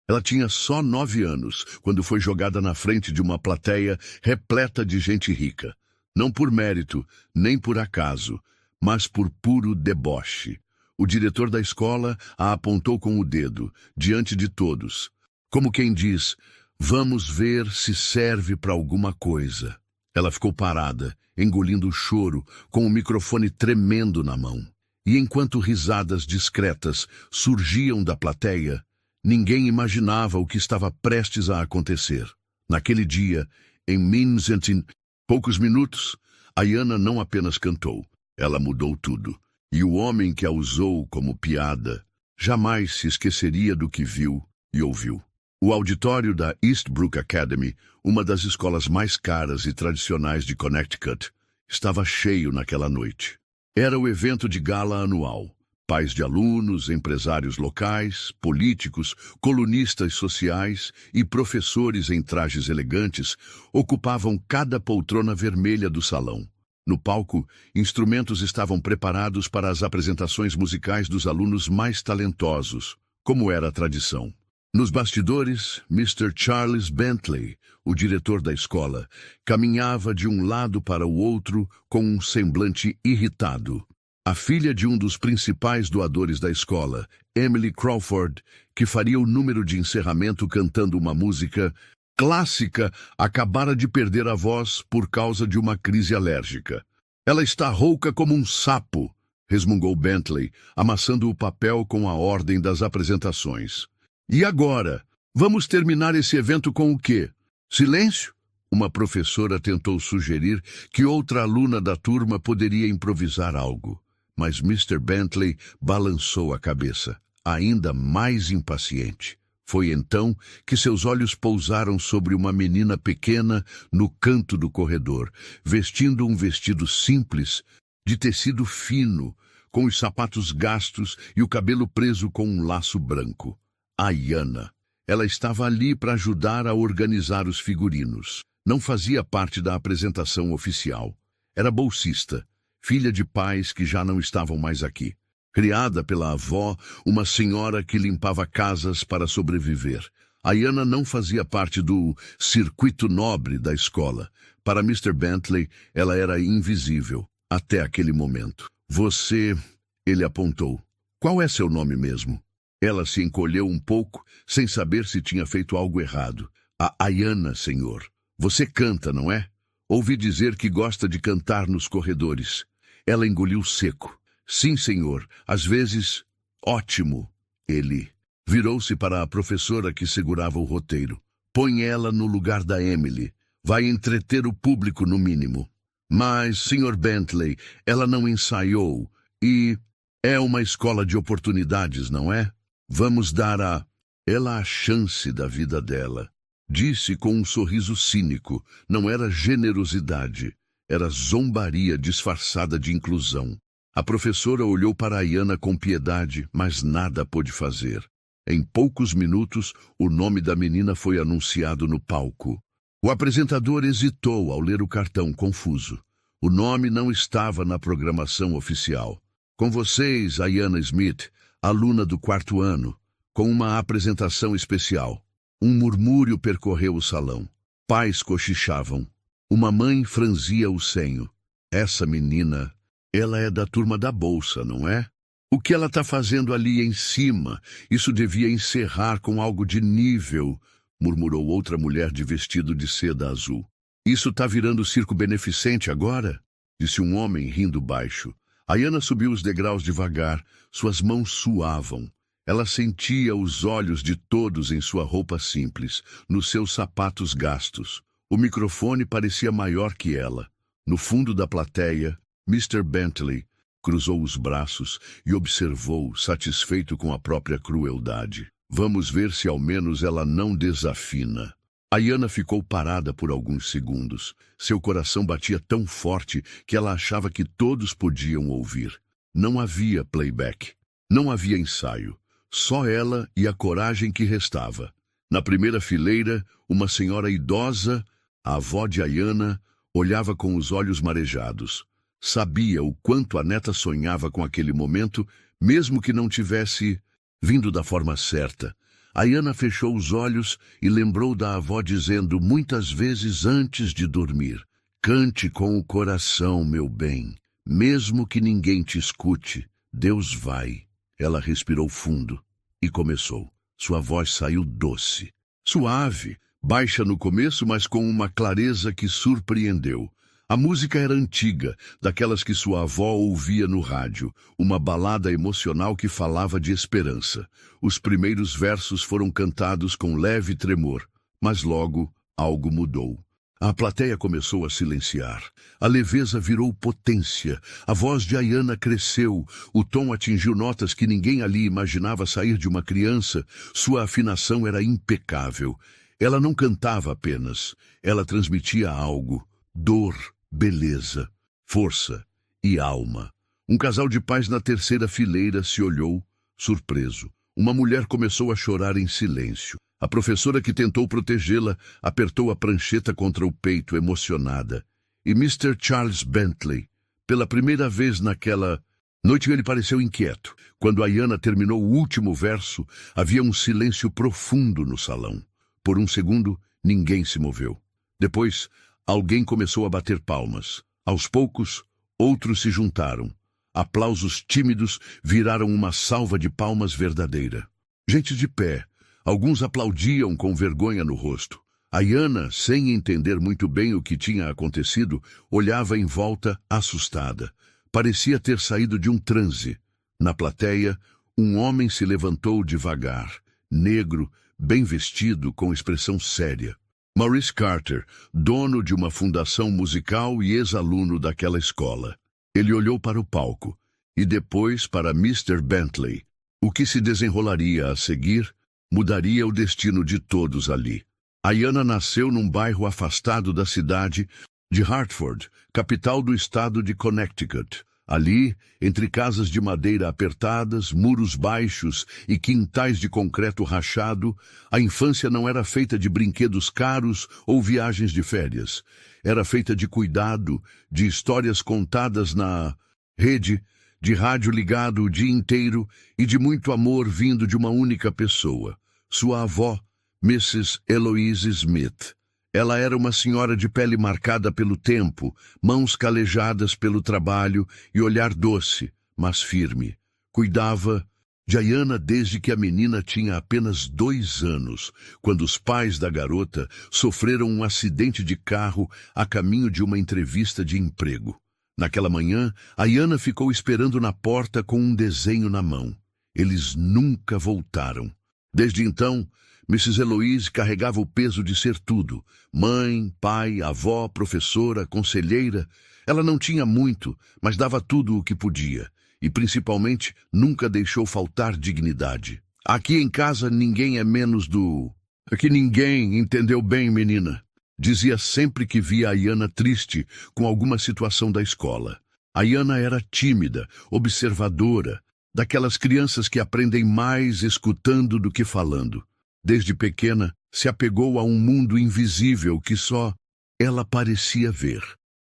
Ela tinha só 9 anos, quando foi jogada na frente de uma plateia repleta de gente rica. Não por mérito, nem por acaso, mas por puro deboche. O diretor da escola a apontou com o dedo, diante de todos. Como quem diz, vamos ver se serve para alguma coisa. Ela ficou parada, engolindo o choro, com o microfone tremendo na mão. E enquanto risadas discretas surgiam da plateia, ninguém imaginava o que estava prestes a acontecer. Naquele dia, em Minzentin, poucos minutos, Ayanna não apenas cantou, ela mudou tudo. E o homem que a usou como piada jamais se esqueceria do que viu e ouviu. O auditório da Eastbrook Academy, uma das escolas mais caras e tradicionais de Connecticut, estava cheio naquela noite. Era o evento de gala anual. Pais de alunos, empresários locais, políticos, colunistas sociais e professores em trajes elegantes ocupavam cada poltrona vermelha do salão. No palco, instrumentos estavam preparados para as apresentações musicais dos alunos mais talentosos, como era a tradição. Nos bastidores, Mr. Charles Bentley, o diretor da escola, caminhava de um lado para o outro com um semblante irritado. A filha de um dos principais doadores da escola, Emily Crawford, que faria o número de encerramento cantando uma música clássica, acabara de perder a voz por causa de uma crise alérgica. Ela está rouca como um sapo, resmungou Bentley, amassando o papel com a ordem das apresentações. E agora? Vamos terminar esse evento com o quê? Silêncio? Uma professora tentou sugerir que outra aluna da turma poderia improvisar algo, mas Mr. Bentley balançou a cabeça, ainda mais impaciente. Foi então que seus olhos pousaram sobre uma menina pequena no canto do corredor, vestindo um vestido simples, de tecido fino, com os sapatos gastos e o cabelo preso com um laço branco. Ayanna. Ela estava ali para ajudar a organizar os figurinos. Não fazia parte da apresentação oficial. Era bolsista, filha de pais que já não estavam mais aqui. Criada pela avó, uma senhora que limpava casas para sobreviver. Ayanna não fazia parte do circuito nobre da escola. Para Mr. Bentley, ela era invisível, até aquele momento. Você, ele apontou. Qual é seu nome mesmo? Ela se encolheu um pouco, sem saber se tinha feito algo errado. A Ayanna, senhor. Você canta, não é? Ouvi dizer que gosta de cantar nos corredores. Ela engoliu seco. Sim, senhor. Às vezes... Ótimo. Ele virou-se para a professora que segurava o roteiro. Põe ela no lugar da Emily. Vai entreter o público, no mínimo. Mas, Sr. Bentley, ela não ensaiou. E é uma escola de oportunidades, não é? Vamos dar ela a chance da vida dela. Disse com um sorriso cínico. Não era generosidade. Era zombaria disfarçada de inclusão. A professora olhou para Ayanna com piedade, mas nada pôde fazer. Em poucos minutos, o nome da menina foi anunciado no palco. O apresentador hesitou ao ler o cartão, confuso. O nome não estava na programação oficial. Com vocês, Ayanna Smith, aluna do 4º ano, com uma apresentação especial. Um murmúrio percorreu o salão. Pais cochichavam. Uma mãe franzia o senho. Essa menina, ela é da turma da bolsa, não é? O que ela está fazendo ali em cima? Isso devia encerrar com algo de nível, murmurou outra mulher de vestido de seda azul. Isso está virando circo beneficente agora? Disse um homem rindo baixo. Ayanna subiu os degraus devagar, suas mãos suavam. Ela sentia os olhos de todos em sua roupa simples, nos seus sapatos gastos. O microfone parecia maior que ela. No fundo da plateia, Mr. Bentley cruzou os braços e observou, satisfeito com a própria crueldade. Vamos ver se ao menos ela não desafina. Ayanna ficou parada por alguns segundos. Seu coração batia tão forte que ela achava que todos podiam ouvir. Não havia playback. Não havia ensaio. Só ela e a coragem que restava. Na primeira fileira, uma senhora idosa, a avó de Ayanna, olhava com os olhos marejados. Sabia o quanto a neta sonhava com aquele momento, mesmo que não tivesse vindo da forma certa. Ayana fechou os olhos e lembrou da avó dizendo muitas vezes antes de dormir: cante com o coração, meu bem. Mesmo que ninguém te escute, Deus vai. Ela respirou fundo e começou. Sua voz saiu doce, suave, baixa no começo, mas com uma clareza que surpreendeu. A música era antiga, daquelas que sua avó ouvia no rádio, uma balada emocional que falava de esperança. Os primeiros versos foram cantados com leve tremor, mas logo algo mudou. A plateia começou a silenciar. A leveza virou potência. A voz de Ayana cresceu. O tom atingiu notas que ninguém ali imaginava sair de uma criança. Sua afinação era impecável. Ela não cantava apenas. Ela transmitia algo. Dor, beleza, força e alma. Um casal de pais na terceira fileira se olhou, surpreso. Uma mulher começou a chorar em silêncio. A professora que tentou protegê-la apertou a prancheta contra o peito, emocionada. E Mr. Charles Bentley, pela primeira vez naquela noite, ele pareceu inquieto. Quando Ayana terminou o último verso, havia um silêncio profundo no salão. Por um segundo, ninguém se moveu. Depois, alguém começou a bater palmas. Aos poucos, outros se juntaram. Aplausos tímidos viraram uma salva de palmas verdadeira. Gente de pé. Alguns aplaudiam com vergonha no rosto. Ayana, sem entender muito bem o que tinha acontecido, olhava em volta assustada. Parecia ter saído de um transe. Na plateia, um homem se levantou devagar, negro, bem vestido, com expressão séria. Maurice Carter, dono de uma fundação musical e ex-aluno daquela escola. Ele olhou para o palco e depois para Mr. Bentley. O que se desenrolaria a seguir mudaria o destino de todos ali. Ayana nasceu num bairro afastado da cidade de Hartford, capital do estado de Connecticut. Ali, entre casas de madeira apertadas, muros baixos e quintais de concreto rachado, a infância não era feita de brinquedos caros ou viagens de férias. Era feita de cuidado, de histórias contadas na rede, de rádio ligado o dia inteiro e de muito amor vindo de uma única pessoa. Sua avó, Mrs. Eloise Smith. Ela era uma senhora de pele marcada pelo tempo, mãos calejadas pelo trabalho e olhar doce, mas firme. Cuidava de Ayana desde que a menina tinha apenas 2 anos, quando os pais da garota sofreram um acidente de carro a caminho de uma entrevista de emprego. Naquela manhã, Ayana ficou esperando na porta com um desenho na mão. Eles nunca voltaram. Desde então, Mrs. Eloise carregava o peso de ser tudo. Mãe, pai, avó, professora, conselheira. Ela não tinha muito, mas dava tudo o que podia. E, principalmente, nunca deixou faltar dignidade. Aqui em casa ninguém é menos do... Aqui ninguém entendeu bem, menina. Dizia sempre que via Ayana triste com alguma situação da escola. Ayana era tímida, observadora, daquelas crianças que aprendem mais escutando do que falando. Desde pequena, se apegou a um mundo invisível que só ela parecia ver.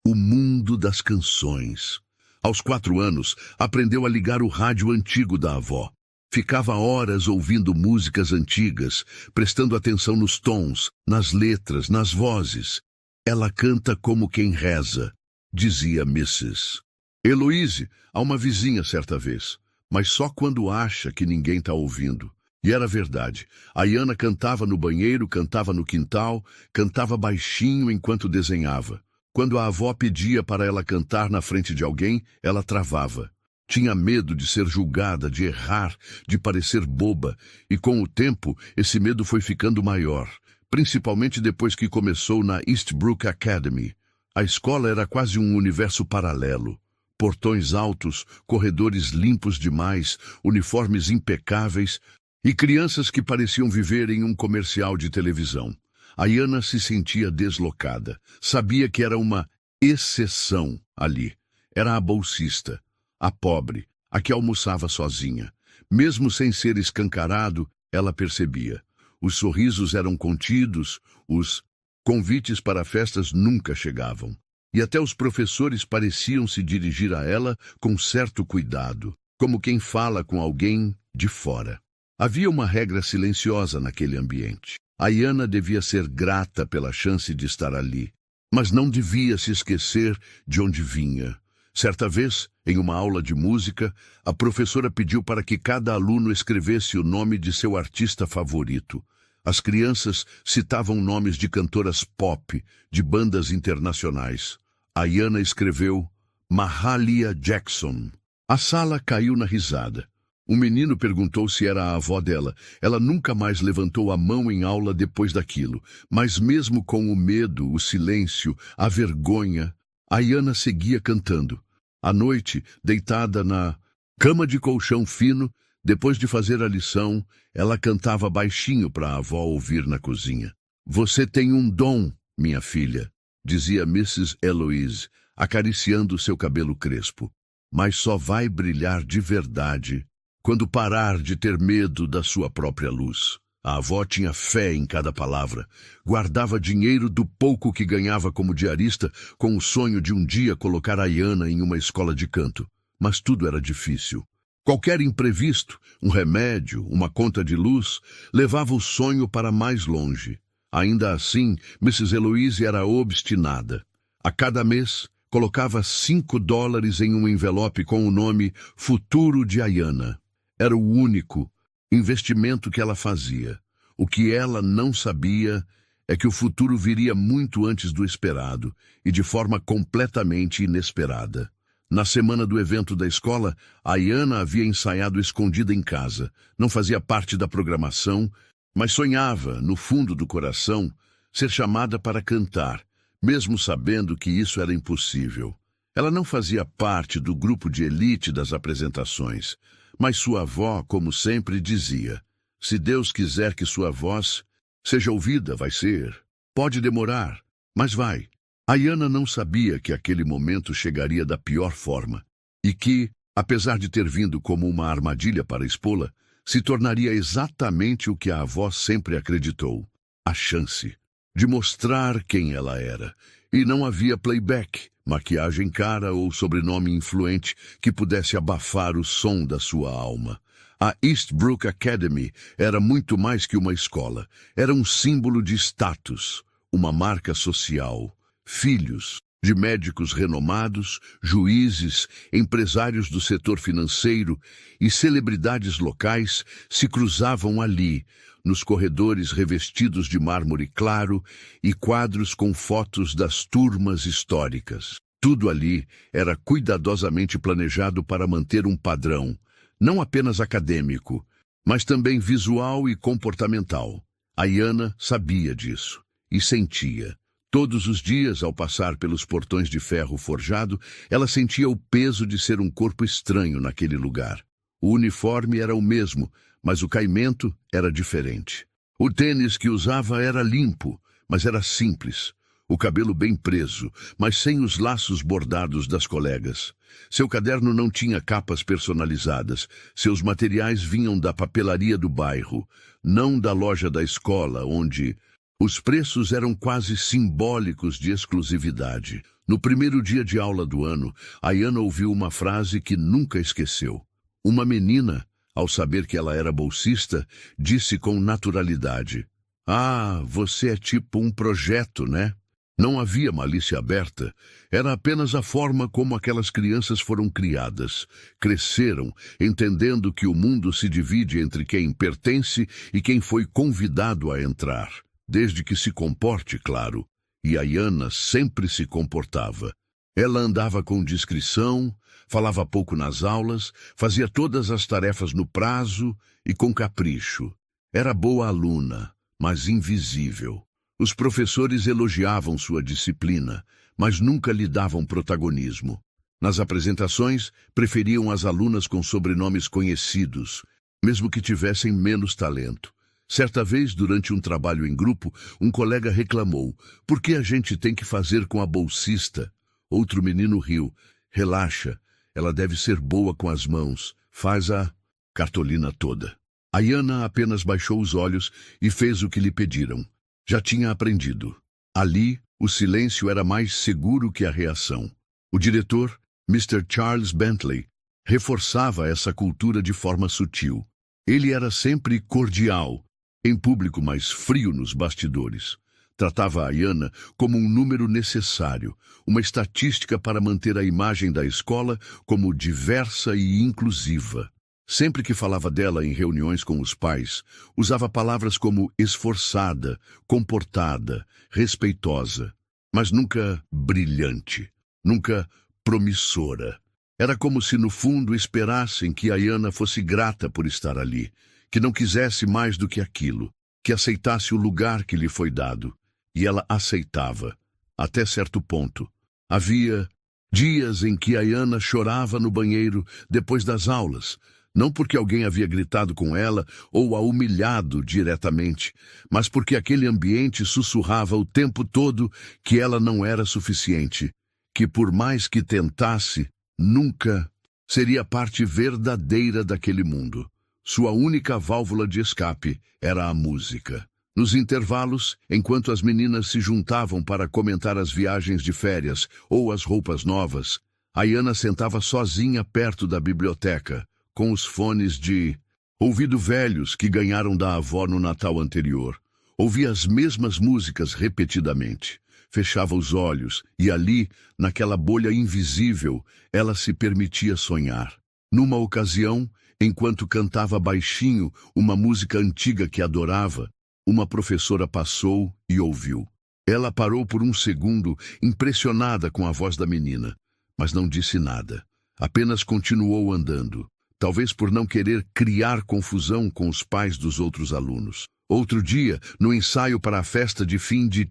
O mundo das canções. Aos 4 anos, aprendeu a ligar o rádio antigo da avó. Ficava horas ouvindo músicas antigas, prestando atenção nos tons, nas letras, nas vozes. Ela canta como quem reza, dizia Mrs. Eloise a uma vizinha certa vez, mas só quando acha que ninguém está ouvindo. E era verdade. Ayana cantava no banheiro, cantava no quintal, cantava baixinho enquanto desenhava. Quando a avó pedia para ela cantar na frente de alguém, ela travava. Tinha medo de ser julgada, de errar, de parecer boba, e com o tempo esse medo foi ficando maior, principalmente depois que começou na Eastbrook Academy. A escola era quase um universo paralelo. Portões altos, corredores limpos demais, uniformes impecáveis, e crianças que pareciam viver em um comercial de televisão. Ayana se sentia deslocada. Sabia que era uma exceção ali. Era a bolsista, a pobre, a que almoçava sozinha. Mesmo sem ser escancarado, ela percebia. Os sorrisos eram contidos, os convites para festas nunca chegavam. E até os professores pareciam se dirigir a ela com certo cuidado, como quem fala com alguém de fora. Havia uma regra silenciosa naquele ambiente. Ayana devia ser grata pela chance de estar ali, mas não devia se esquecer de onde vinha. Certa vez, em uma aula de música, a professora pediu para que cada aluno escrevesse o nome de seu artista favorito. As crianças citavam nomes de cantoras pop, de bandas internacionais. Ayana escreveu Mahalia Jackson. A sala caiu na risada. Um menino perguntou se era a avó dela. Ela nunca mais levantou a mão em aula depois daquilo. Mas mesmo com o medo, o silêncio, a vergonha, Ayana seguia cantando. À noite, deitada na cama de colchão fino, depois de fazer a lição, ela cantava baixinho para a avó ouvir na cozinha. "Você tem um dom, minha filha", dizia Mrs. Eloise, acariciando seu cabelo crespo. "Mas só vai brilhar de verdade quando parar de ter medo da sua própria luz." A avó tinha fé em cada palavra. Guardava dinheiro do pouco que ganhava como diarista, com o sonho de um dia colocar Ayana em uma escola de canto. Mas tudo era difícil. Qualquer imprevisto, um remédio, uma conta de luz, levava o sonho para mais longe. Ainda assim, Mrs. Eloise era obstinada. A cada mês, colocava $5 em um envelope com o nome Futuro de Ayana. Era o único investimento que ela fazia. O que ela não sabia é que o futuro viria muito antes do esperado e de forma completamente inesperada. Na semana do evento da escola, Ayana havia ensaiado escondida em casa. Não fazia parte da programação, mas sonhava, no fundo do coração, ser chamada para cantar, mesmo sabendo que isso era impossível. Ela não fazia parte do grupo de elite das apresentações, mas sua avó, como sempre, dizia: "Se Deus quiser que sua voz seja ouvida, vai ser. Pode demorar, mas vai." Ayana não sabia que aquele momento chegaria da pior forma e que, apesar de ter vindo como uma armadilha para expô-la, se tornaria exatamente o que a avó sempre acreditou: a chance de mostrar quem ela era. E não havia playback, maquiagem cara ou sobrenome influente que pudesse abafar o som da sua alma. A Eastbrook Academy era muito mais que uma escola. Era um símbolo de status, uma marca social. Filhos de médicos renomados, juízes, empresários do setor financeiro e celebridades locais se cruzavam ali, nos corredores revestidos de mármore claro e quadros com fotos das turmas históricas. Tudo ali era cuidadosamente planejado para manter um padrão, não apenas acadêmico, mas também visual e comportamental. Ayana sabia disso e sentia. Todos os dias, ao passar pelos portões de ferro forjado, ela sentia o peso de ser um corpo estranho naquele lugar. O uniforme era o mesmo, mas o caimento era diferente. O tênis que usava era limpo, mas era simples. O cabelo bem preso, mas sem os laços bordados das colegas. Seu caderno não tinha capas personalizadas. Seus materiais vinham da papelaria do bairro, não da loja da escola, onde os preços eram quase simbólicos de exclusividade. No primeiro dia de aula do ano, Ayana ouviu uma frase que nunca esqueceu. Uma menina, ao saber que ela era bolsista, disse com naturalidade: "Ah, você é tipo um projeto, né?" Não havia malícia aberta, era apenas a forma como aquelas crianças foram criadas. Cresceram, entendendo que o mundo se divide entre quem pertence e quem foi convidado a entrar. Desde que se comporte, claro, e Ayana sempre se comportava. Ela andava com discrição, falava pouco nas aulas, fazia todas as tarefas no prazo e com capricho. Era boa aluna, mas invisível. Os professores elogiavam sua disciplina, mas nunca lhe davam protagonismo. Nas apresentações, preferiam as alunas com sobrenomes conhecidos, mesmo que tivessem menos talento. Certa vez, durante um trabalho em grupo, um colega reclamou: "Por que a gente tem que fazer com a bolsista?" Outro menino riu: "Relaxa, ela deve ser boa com as mãos, faz a cartolina toda." Ayana apenas baixou os olhos e fez o que lhe pediram. Já tinha aprendido. Ali, o silêncio era mais seguro que a reação. O diretor, Mr. Charles Bentley, reforçava essa cultura de forma sutil. Ele era sempre cordial, em público mais frio nos bastidores. Tratava a Ayana como um número necessário, uma estatística para manter a imagem da escola como diversa e inclusiva. Sempre que falava dela em reuniões com os pais, usava palavras como esforçada, comportada, respeitosa, mas nunca brilhante, nunca promissora. Era como se no fundo esperassem que Ayana fosse grata por estar ali, que não quisesse mais do que aquilo, que aceitasse o lugar que lhe foi dado. E ela aceitava, até certo ponto. Havia dias em que Ayana chorava no banheiro depois das aulas, não porque alguém havia gritado com ela ou a humilhado diretamente, mas porque aquele ambiente sussurrava o tempo todo que ela não era suficiente, que por mais que tentasse, nunca seria parte verdadeira daquele mundo. Sua única válvula de escape era a música. Nos intervalos, enquanto as meninas se juntavam para comentar as viagens de férias ou as roupas novas, Ayana sentava sozinha perto da biblioteca, com os fones de ouvido velhos que ganharam da avó no Natal anterior. Ouvia as mesmas músicas repetidamente. Fechava os olhos e ali, naquela bolha invisível, ela se permitia sonhar. Numa ocasião, enquanto cantava baixinho uma música antiga que adorava, uma professora passou e ouviu. Ela parou por um segundo, impressionada com a voz da menina, mas não disse nada. Apenas continuou andando, talvez por não querer criar confusão com os pais dos outros alunos. Outro dia, no ensaio para a festa de fim de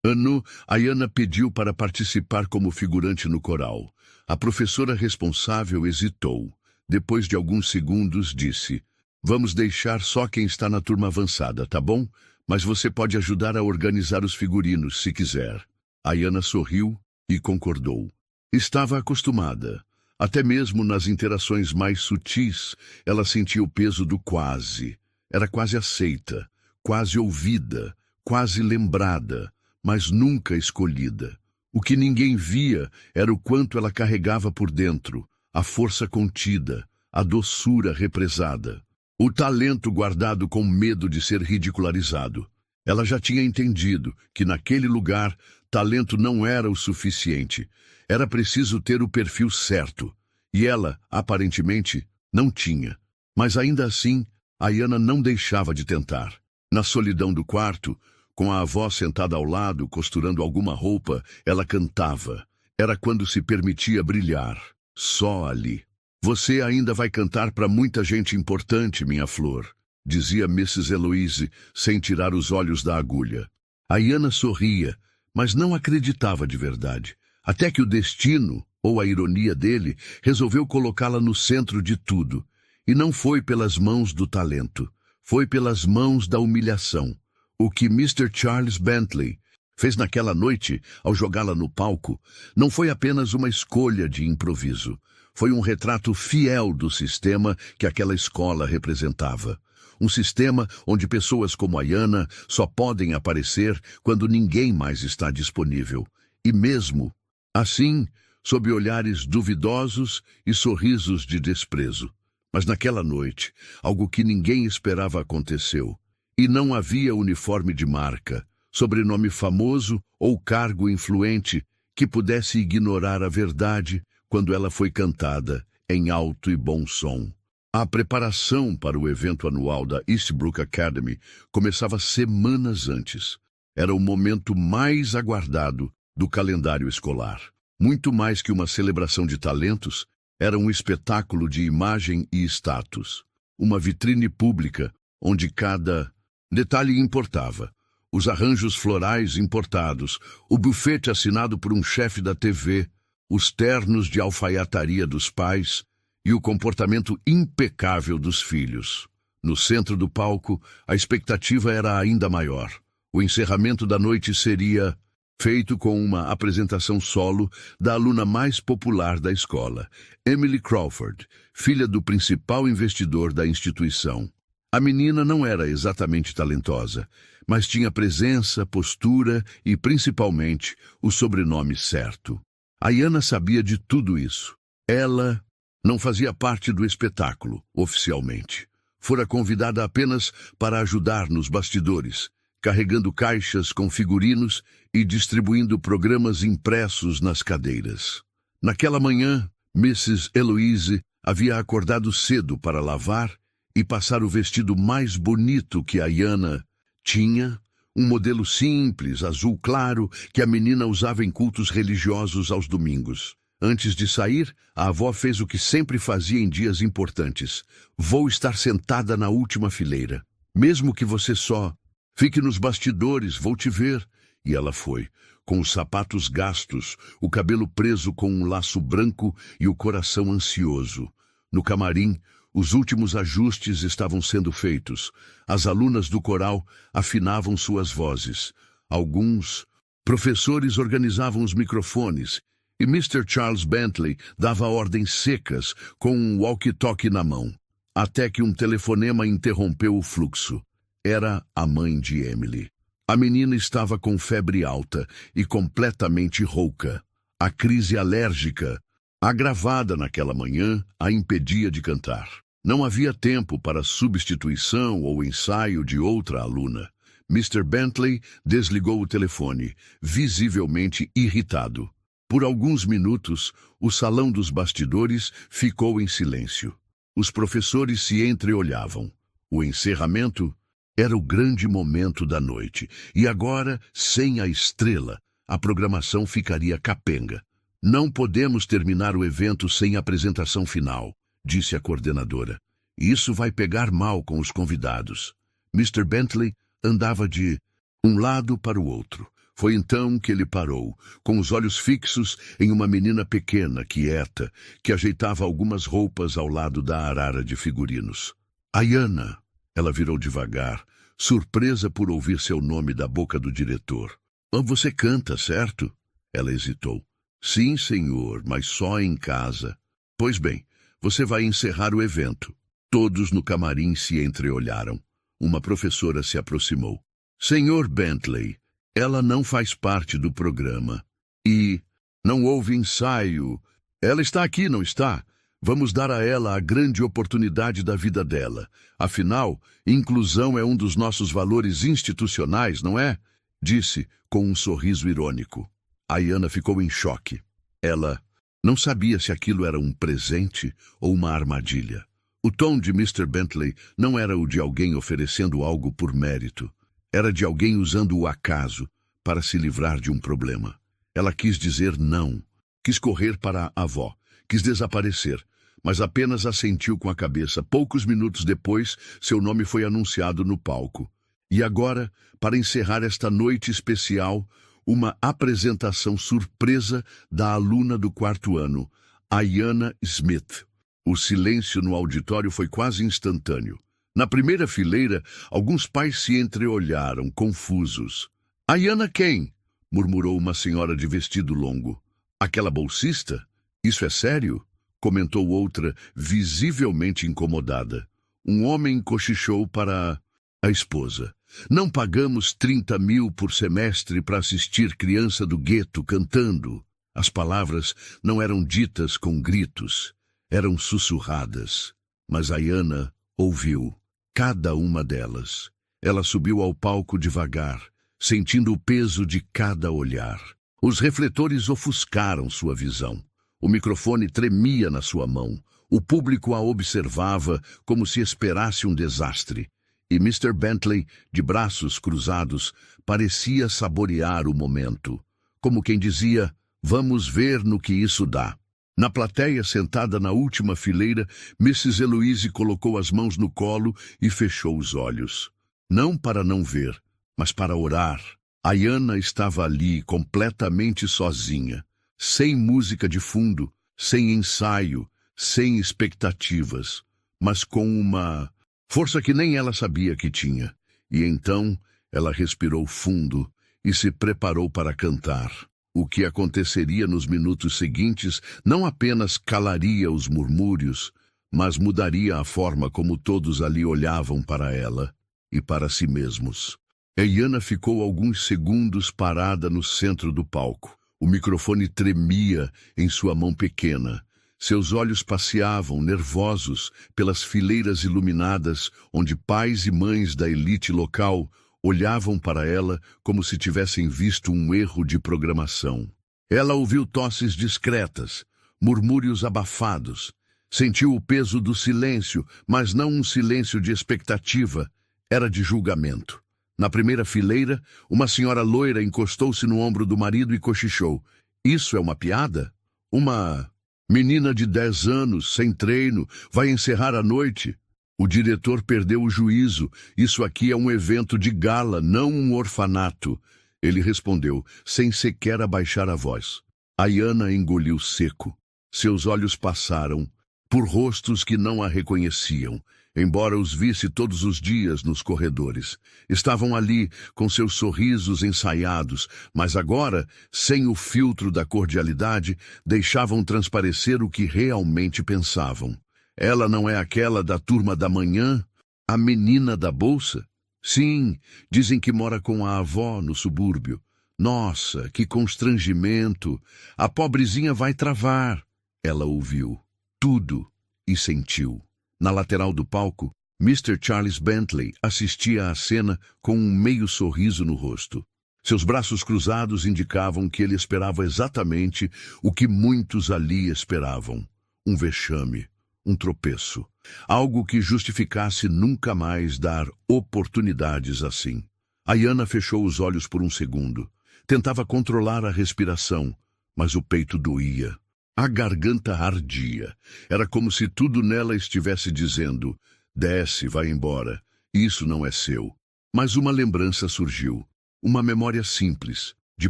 ano, Ayana pediu para participar como figurante no coral. A professora responsável hesitou. Depois de alguns segundos, disse: "Vamos deixar só quem está na turma avançada, tá bom? Mas você pode ajudar a organizar os figurinos, se quiser." Ayana sorriu e concordou. Estava acostumada. Até mesmo nas interações mais sutis, ela sentia o peso do quase. Era quase aceita, quase ouvida, quase lembrada, mas nunca escolhida. O que ninguém via era o quanto ela carregava por dentro, a força contida, a doçura represada. O talento guardado com medo de ser ridicularizado. Ela já tinha entendido que naquele lugar talento não era o suficiente. Era preciso ter o perfil certo. E ela, aparentemente, não tinha. Mas ainda assim, Ayana não deixava de tentar. Na solidão do quarto, com a avó sentada ao lado, costurando alguma roupa, ela cantava. Era quando se permitia brilhar. Só ali. "Você ainda vai cantar para muita gente importante, minha flor", dizia Mrs. Eloise, sem tirar os olhos da agulha. Ayana sorria, mas não acreditava de verdade. Até que o destino, ou a ironia dele, resolveu colocá-la no centro de tudo. E não foi pelas mãos do talento, foi pelas mãos da humilhação. O que Mr. Charles Bentley fez naquela noite, ao jogá-la no palco, não foi apenas uma escolha de improviso. Foi um retrato fiel do sistema que aquela escola representava. Um sistema onde pessoas como Ayana só podem aparecer quando ninguém mais está disponível. E mesmo assim, sob olhares duvidosos e sorrisos de desprezo. Mas naquela noite, algo que ninguém esperava aconteceu. E não havia uniforme de marca, sobrenome famoso ou cargo influente que pudesse ignorar a verdade quando ela foi cantada em alto e bom som. A preparação para o evento anual da Eastbrook Academy começava semanas antes. Era o momento mais aguardado do calendário escolar. Muito mais que uma celebração de talentos, era um espetáculo de imagem e status. Uma vitrine pública onde cada detalhe importava. Os arranjos florais importados, o bufete assinado por um chefe da TV, os ternos de alfaiataria dos pais e o comportamento impecável dos filhos. No centro do palco, a expectativa era ainda maior. O encerramento da noite seria feito com uma apresentação solo da aluna mais popular da escola, Emily Crawford, filha do principal investidor da instituição. A menina não era exatamente talentosa, mas tinha presença, postura e, principalmente, o sobrenome certo. Ayana sabia de tudo isso. Ela não fazia parte do espetáculo, oficialmente. Fora convidada apenas para ajudar nos bastidores, carregando caixas com figurinos e distribuindo programas impressos nas cadeiras. Naquela manhã, Mrs. Eloise havia acordado cedo para lavar e passar o vestido mais bonito que Ayanna tinha, um modelo simples, azul claro, que a menina usava em cultos religiosos aos domingos. Antes de sair, a avó fez o que sempre fazia em dias importantes. Vou estar sentada na última fileira. Mesmo que você só fique nos bastidores, vou te ver. E ela foi, com os sapatos gastos, o cabelo preso com um laço branco e o coração ansioso. No camarim, os últimos ajustes estavam sendo feitos. As alunas do coral afinavam suas vozes. Alguns professores organizavam os microfones e Mr. Charles Bentley dava ordens secas com um walkie-talkie na mão. Até que um telefonema interrompeu o fluxo. Era a mãe de Emily. A menina estava com febre alta e completamente rouca. A crise alérgica, agravada naquela manhã, a impedia de cantar. Não havia tempo para substituição ou ensaio de outra aluna. Mr. Bentley desligou o telefone, visivelmente irritado. Por alguns minutos, o salão dos bastidores ficou em silêncio. Os professores se entreolhavam. O encerramento era o grande momento da noite, e agora, sem a estrela, a programação ficaria capenga. Não podemos terminar o evento sem a apresentação final, disse a coordenadora. Isso vai pegar mal com os convidados. Mr. Bentley andava de um lado para o outro. Foi então que ele parou, com os olhos fixos em uma menina pequena, quieta, que ajeitava algumas roupas ao lado da arara de figurinos. Ayanna, ela virou devagar, surpresa por ouvir seu nome da boca do diretor. Você canta, certo? Ela hesitou. Sim, senhor, mas só em casa. Pois bem, você vai encerrar o evento. Todos no camarim se entreolharam. Uma professora se aproximou. Senhor Bentley, ela não faz parte do programa. E não houve ensaio. Ela está aqui, não está? Vamos dar a ela a grande oportunidade da vida dela. Afinal, inclusão é um dos nossos valores institucionais, não é? Disse com um sorriso irônico. Ayanna ficou em choque. Ela não sabia se aquilo era um presente ou uma armadilha. O tom de Mr. Bentley não era o de alguém oferecendo algo por mérito. Era de alguém usando o acaso para se livrar de um problema. Ela quis dizer não, quis correr para a avó, quis desaparecer, mas apenas assentiu com a cabeça. Poucos minutos depois, seu nome foi anunciado no palco. E agora, para encerrar esta noite especial, uma apresentação surpresa da aluna do 4º ano, Ayanna Smith. O silêncio no auditório foi quase instantâneo. Na primeira fileira, alguns pais se entreolharam, confusos. Ayanna quem? Murmurou uma senhora de vestido longo. Aquela bolsista? Isso é sério? Comentou outra, visivelmente incomodada. Um homem cochichou para a esposa. Não pagamos 30 mil por semestre para assistir criança do gueto cantando. As palavras não eram ditas com gritos, eram sussurradas. Mas Ayanna ouviu cada uma delas. Ela subiu ao palco devagar, sentindo o peso de cada olhar. Os refletores ofuscaram sua visão. O microfone tremia na sua mão. O público a observava como se esperasse um desastre. E Mr. Bentley, de braços cruzados, parecia saborear o momento. Como quem dizia, vamos ver no que isso dá. Na plateia, sentada na última fileira, Mrs. Eloise colocou as mãos no colo e fechou os olhos. Não para não ver, mas para orar. Ayanna estava ali, completamente sozinha, sem música de fundo, sem ensaio, sem expectativas, mas com uma força que nem ela sabia que tinha. E então ela respirou fundo e se preparou para cantar. O que aconteceria nos minutos seguintes não apenas calaria os murmúrios, mas mudaria a forma como todos ali olhavam para ela e para si mesmos. Ayanna ficou alguns segundos parada no centro do palco. O microfone tremia em sua mão pequena, Seus olhos passeavam, nervosos, pelas fileiras iluminadas, onde pais e mães da elite local olhavam para ela como se tivessem visto um erro de programação. Ela ouviu tosses discretas, murmúrios abafados. Sentiu o peso do silêncio, mas não um silêncio de expectativa, era de julgamento. Na primeira fileira, uma senhora loira encostou-se no ombro do marido e cochichou. Isso é uma piada? Uma menina de 10 anos, sem treino, vai encerrar a noite? O diretor perdeu o juízo. Isso aqui é um evento de gala, não um orfanato. Ele respondeu, sem sequer abaixar a voz. Ayana engoliu seco. Seus olhos passaram por rostos que não a reconheciam, embora os visse todos os dias nos corredores. Estavam ali, com seus sorrisos ensaiados, mas agora, sem o filtro da cordialidade, deixavam transparecer o que realmente pensavam. Ela não é aquela da turma da manhã? A menina da bolsa? Sim, dizem que mora com a avó no subúrbio. Nossa, que constrangimento! A pobrezinha vai travar. Ela ouviu tudo e sentiu. Na lateral do palco, Mr. Charles Bentley assistia à cena com um meio sorriso no rosto. Seus braços cruzados indicavam que ele esperava exatamente o que muitos ali esperavam. Um vexame, um tropeço. Algo que justificasse nunca mais dar oportunidades assim. Ayana fechou os olhos por um segundo. Tentava controlar a respiração, mas o peito doía. A garganta ardia. Era como se tudo nela estivesse dizendo, desce, vai embora, isso não é seu. Mas uma lembrança surgiu, uma memória simples, de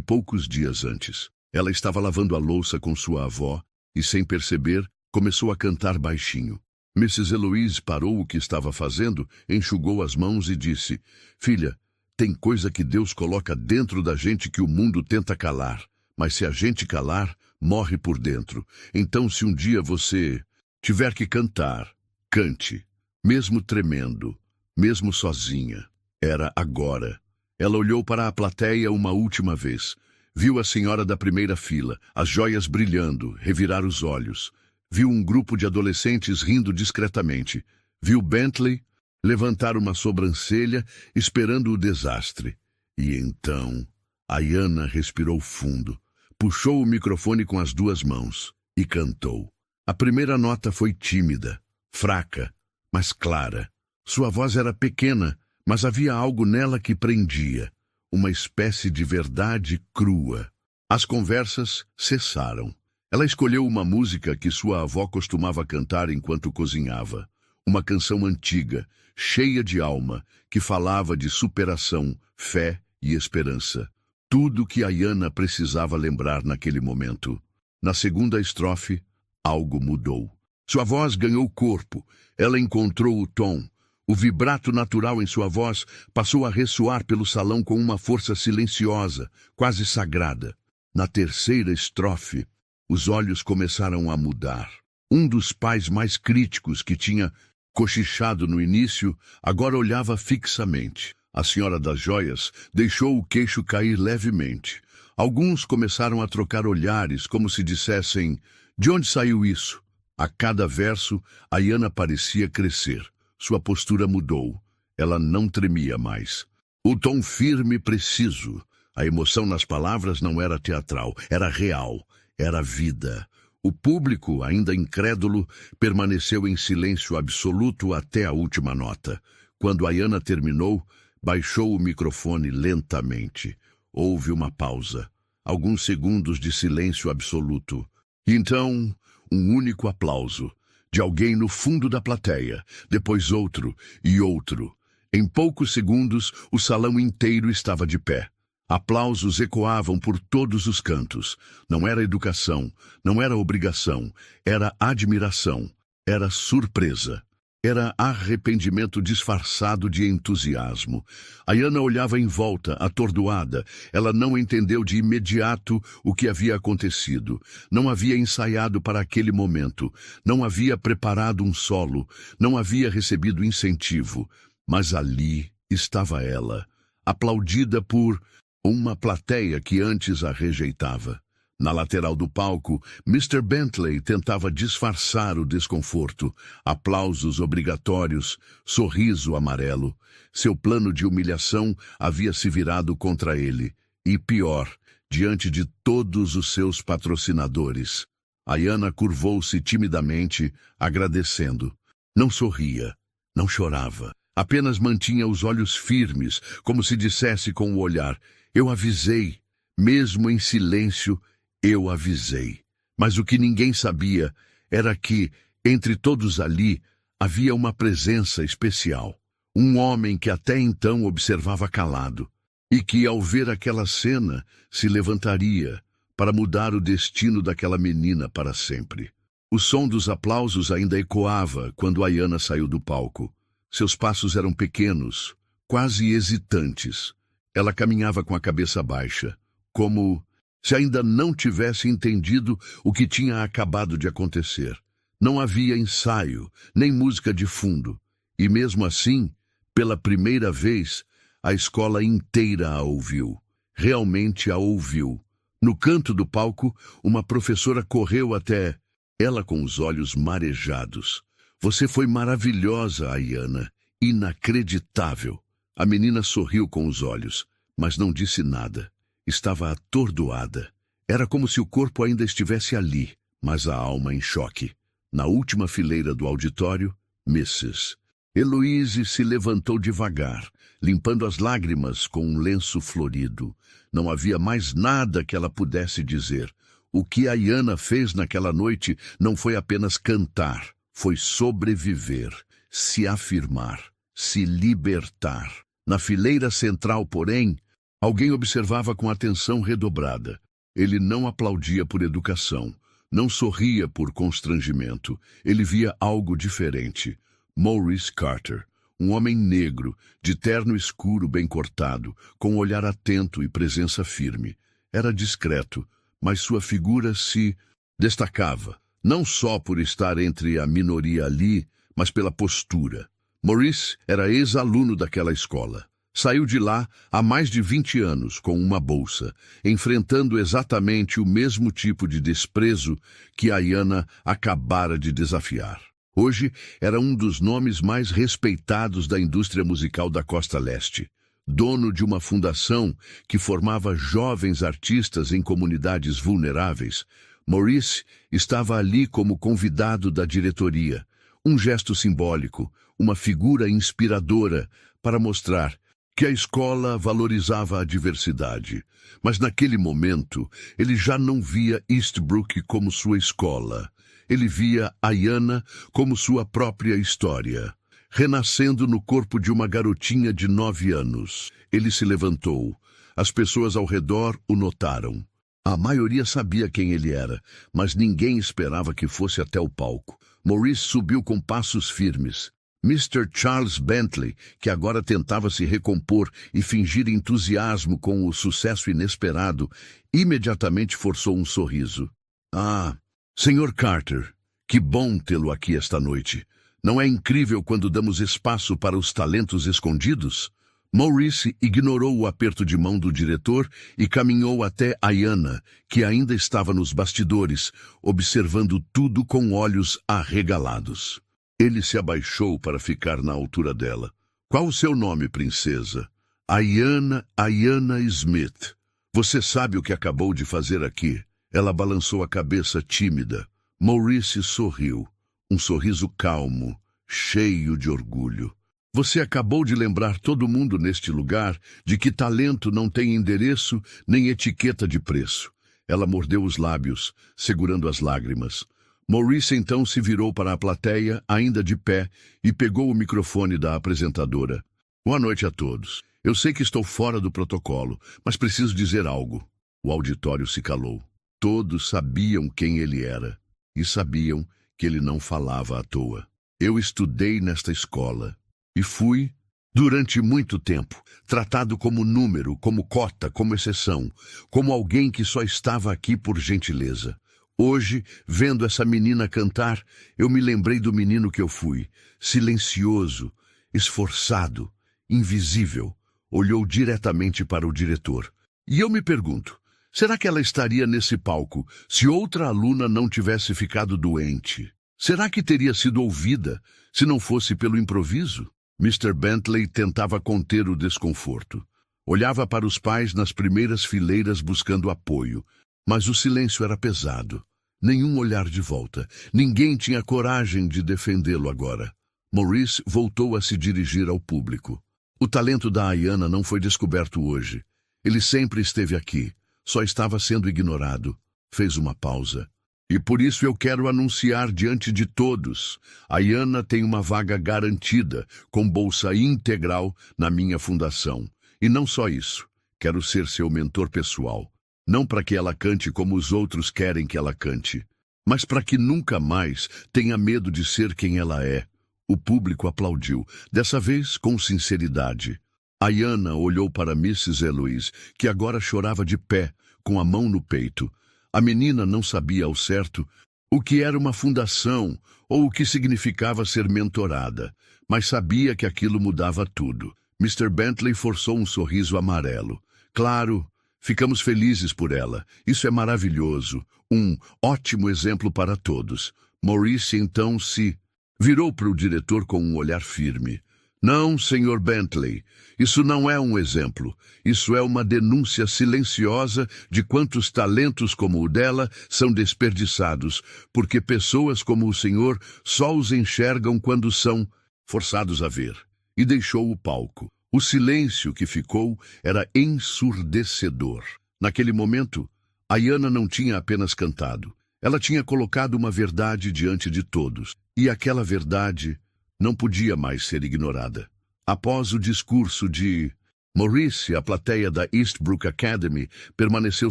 poucos dias antes. Ela estava lavando a louça com sua avó e, sem perceber, começou a cantar baixinho. Mrs. Eloise parou o que estava fazendo, enxugou as mãos e disse, filha, tem coisa que Deus coloca dentro da gente que o mundo tenta calar, mas se a gente calar, morre por dentro. Então, se um dia você tiver que cantar, cante, mesmo tremendo, mesmo sozinha. Era agora. Ela olhou para a plateia uma última vez. Viu a senhora da primeira fila, as joias brilhando, revirar os olhos. Viu um grupo de adolescentes rindo discretamente. Viu Bentley levantar uma sobrancelha, esperando o desastre. E então, Ayana respirou fundo. Puxou o microfone com as 2 mãos e cantou. A primeira nota foi tímida, fraca, mas clara. Sua voz era pequena, mas havia algo nela que prendia, uma espécie de verdade crua. As conversas cessaram. Ela escolheu uma música que sua avó costumava cantar enquanto cozinhava. Uma canção antiga, cheia de alma, que falava de superação, fé e esperança. Tudo que Ayana precisava lembrar naquele momento. Na segunda estrofe, algo mudou. Sua voz ganhou corpo. Ela encontrou o tom. O vibrato natural em sua voz passou a ressoar pelo salão com uma força silenciosa, quase sagrada. Na terceira estrofe, os olhos começaram a mudar. Um dos pais mais críticos que tinha cochichado no início, agora olhava fixamente. A senhora das joias deixou o queixo cair levemente. Alguns começaram a trocar olhares, como se dissessem, de onde saiu isso? A cada verso, Ayana parecia crescer. Sua postura mudou. Ela não tremia mais. O tom firme e preciso. A emoção nas palavras não era teatral, era real, era vida. O público, ainda incrédulo, permaneceu em silêncio absoluto até a última nota. Quando Ayana terminou, baixou o microfone lentamente. Houve uma pausa. Alguns segundos de silêncio absoluto. Então, um único aplauso. De alguém no fundo da plateia. Depois outro e outro. Em poucos segundos, o salão inteiro estava de pé. Aplausos ecoavam por todos os cantos. Não era educação, não era obrigação, era admiração, era surpresa. Era arrependimento disfarçado de entusiasmo. Ayana olhava em volta, atordoada. Ela não entendeu de imediato o que havia acontecido. Não havia ensaiado para aquele momento. Não havia preparado um solo. Não havia recebido incentivo. Mas ali estava ela, aplaudida por uma plateia que antes a rejeitava. Na lateral do palco, Mr. Bentley tentava disfarçar o desconforto, aplausos obrigatórios, sorriso amarelo. Seu plano de humilhação havia se virado contra ele, e pior, diante de todos os seus patrocinadores. Ayanna curvou-se timidamente, agradecendo. Não sorria, não chorava, apenas mantinha os olhos firmes, como se dissesse com o olhar: eu avisei, mesmo em silêncio, eu avisei. Mas o que ninguém sabia era que, entre todos ali, havia uma presença especial. Um homem que até então observava calado, e que, ao ver aquela cena, se levantaria para mudar o destino daquela menina para sempre. O som dos aplausos ainda ecoava quando Ayanna saiu do palco. Seus passos eram pequenos, quase hesitantes. Ela caminhava com a cabeça baixa, como se ainda não tivesse entendido o que tinha acabado de acontecer. Não havia ensaio, nem música de fundo. E mesmo assim, pela primeira vez, a escola inteira a ouviu. Realmente a ouviu. No canto do palco, uma professora correu até ela com os olhos marejados. Você foi maravilhosa, Ayanna. Inacreditável. A menina sorriu com os olhos, mas não disse nada. Estava atordoada. Era como se o corpo ainda estivesse ali, mas a alma em choque. Na última fileira do auditório, Mrs. Eloise se levantou devagar, limpando as lágrimas com um lenço florido. Não havia mais nada que ela pudesse dizer. O que Ayanna fez naquela noite não foi apenas cantar, foi sobreviver, se afirmar, se libertar. Na fileira central, porém, alguém observava com atenção redobrada. Ele não aplaudia por educação, não sorria por constrangimento. Ele via algo diferente. Maurice Carter, um homem negro, de terno escuro bem cortado, com um olhar atento e presença firme. Era discreto, mas sua figura se destacava, não só por estar entre a minoria ali, mas pela postura. Maurice era ex-aluno daquela escola. Saiu de lá há mais de 20 anos com uma bolsa, enfrentando exatamente o mesmo tipo de desprezo que Ayanna acabara de desafiar. Hoje era um dos nomes mais respeitados da indústria musical da Costa Leste. Dono de uma fundação que formava jovens artistas em comunidades vulneráveis, Maurice estava ali como convidado da diretoria. Um gesto simbólico, uma figura inspiradora para mostrar que a escola valorizava a diversidade. Mas naquele momento, ele já não via Eastbrook como sua escola. Ele via Ayanna como sua própria história, renascendo no corpo de uma garotinha de 9 anos. Ele se levantou. As pessoas ao redor o notaram. A maioria sabia quem ele era, mas ninguém esperava que fosse até o palco. Maurice subiu com passos firmes. Mr. Charles Bentley, que agora tentava se recompor e fingir entusiasmo com o sucesso inesperado, imediatamente forçou um sorriso. Ah, Sr. Carter, que bom tê-lo aqui esta noite. Não é incrível quando damos espaço para os talentos escondidos? Maurice ignorou o aperto de mão do diretor e caminhou até Ayanna, que ainda estava nos bastidores, observando tudo com olhos arregalados. Ele se abaixou para ficar na altura dela. Qual o seu nome, princesa? Ayanna Smith. Você sabe o que acabou de fazer aqui? Ela balançou a cabeça tímida. Maurice sorriu. Um sorriso calmo, cheio de orgulho. Você acabou de lembrar todo mundo neste lugar de que talento não tem endereço nem etiqueta de preço. Ela mordeu os lábios, segurando as lágrimas. Maurice então se virou para a plateia, ainda de pé, e pegou o microfone da apresentadora. Boa noite a todos. Eu sei que estou fora do protocolo, mas preciso dizer algo. O auditório se calou. Todos sabiam quem ele era, e sabiam que ele não falava à toa. Eu estudei nesta escola, e fui, durante muito tempo, tratado como número, como cota, como exceção, como alguém que só estava aqui por gentileza. Hoje, vendo essa menina cantar, eu me lembrei do menino que eu fui, silencioso, esforçado, invisível. Olhou diretamente para o diretor. E eu me pergunto, Será que ela estaria nesse palco se outra aluna não tivesse ficado doente? Será que teria sido ouvida se não fosse pelo improviso? Mr. Bentley tentava conter o desconforto. Olhava para os pais nas primeiras fileiras buscando apoio, mas o silêncio era pesado. Nenhum olhar de volta. Ninguém tinha coragem de defendê-lo agora. Maurice voltou a se dirigir ao público. O talento da Ayanna não foi descoberto hoje. Ele sempre esteve aqui. Só estava sendo ignorado. Fez uma pausa. E por isso eu quero anunciar diante de todos. Ayanna tem uma vaga garantida, com bolsa integral na minha fundação. E não só isso. Quero ser seu mentor pessoal. Não para que ela cante como os outros querem que ela cante, mas para que nunca mais tenha medo de ser quem ela é. O público aplaudiu, dessa vez com sinceridade. Ayanna olhou para Mrs. Eloise, que agora chorava de pé, com a mão no peito. A menina não sabia ao certo o que era uma fundação ou o que significava ser mentorada, mas sabia que aquilo mudava tudo. Mr. Bentley forçou um sorriso amarelo. Claro, ficamos felizes por ela. Isso é maravilhoso. Um ótimo exemplo para todos. Maurice então se virou para o diretor com um olhar firme. Não, Sr. Bentley, isso não é um exemplo. Isso é uma denúncia silenciosa de quantos talentos como o dela são desperdiçados, porque pessoas como o senhor só os enxergam quando são forçados a ver. E deixou o palco. O silêncio que ficou era ensurdecedor. Naquele momento, Ayanna não tinha apenas cantado. Ela tinha colocado uma verdade diante de todos. E aquela verdade não podia mais ser ignorada. Após o discurso de Maurice, a plateia da Eastbrook Academy permaneceu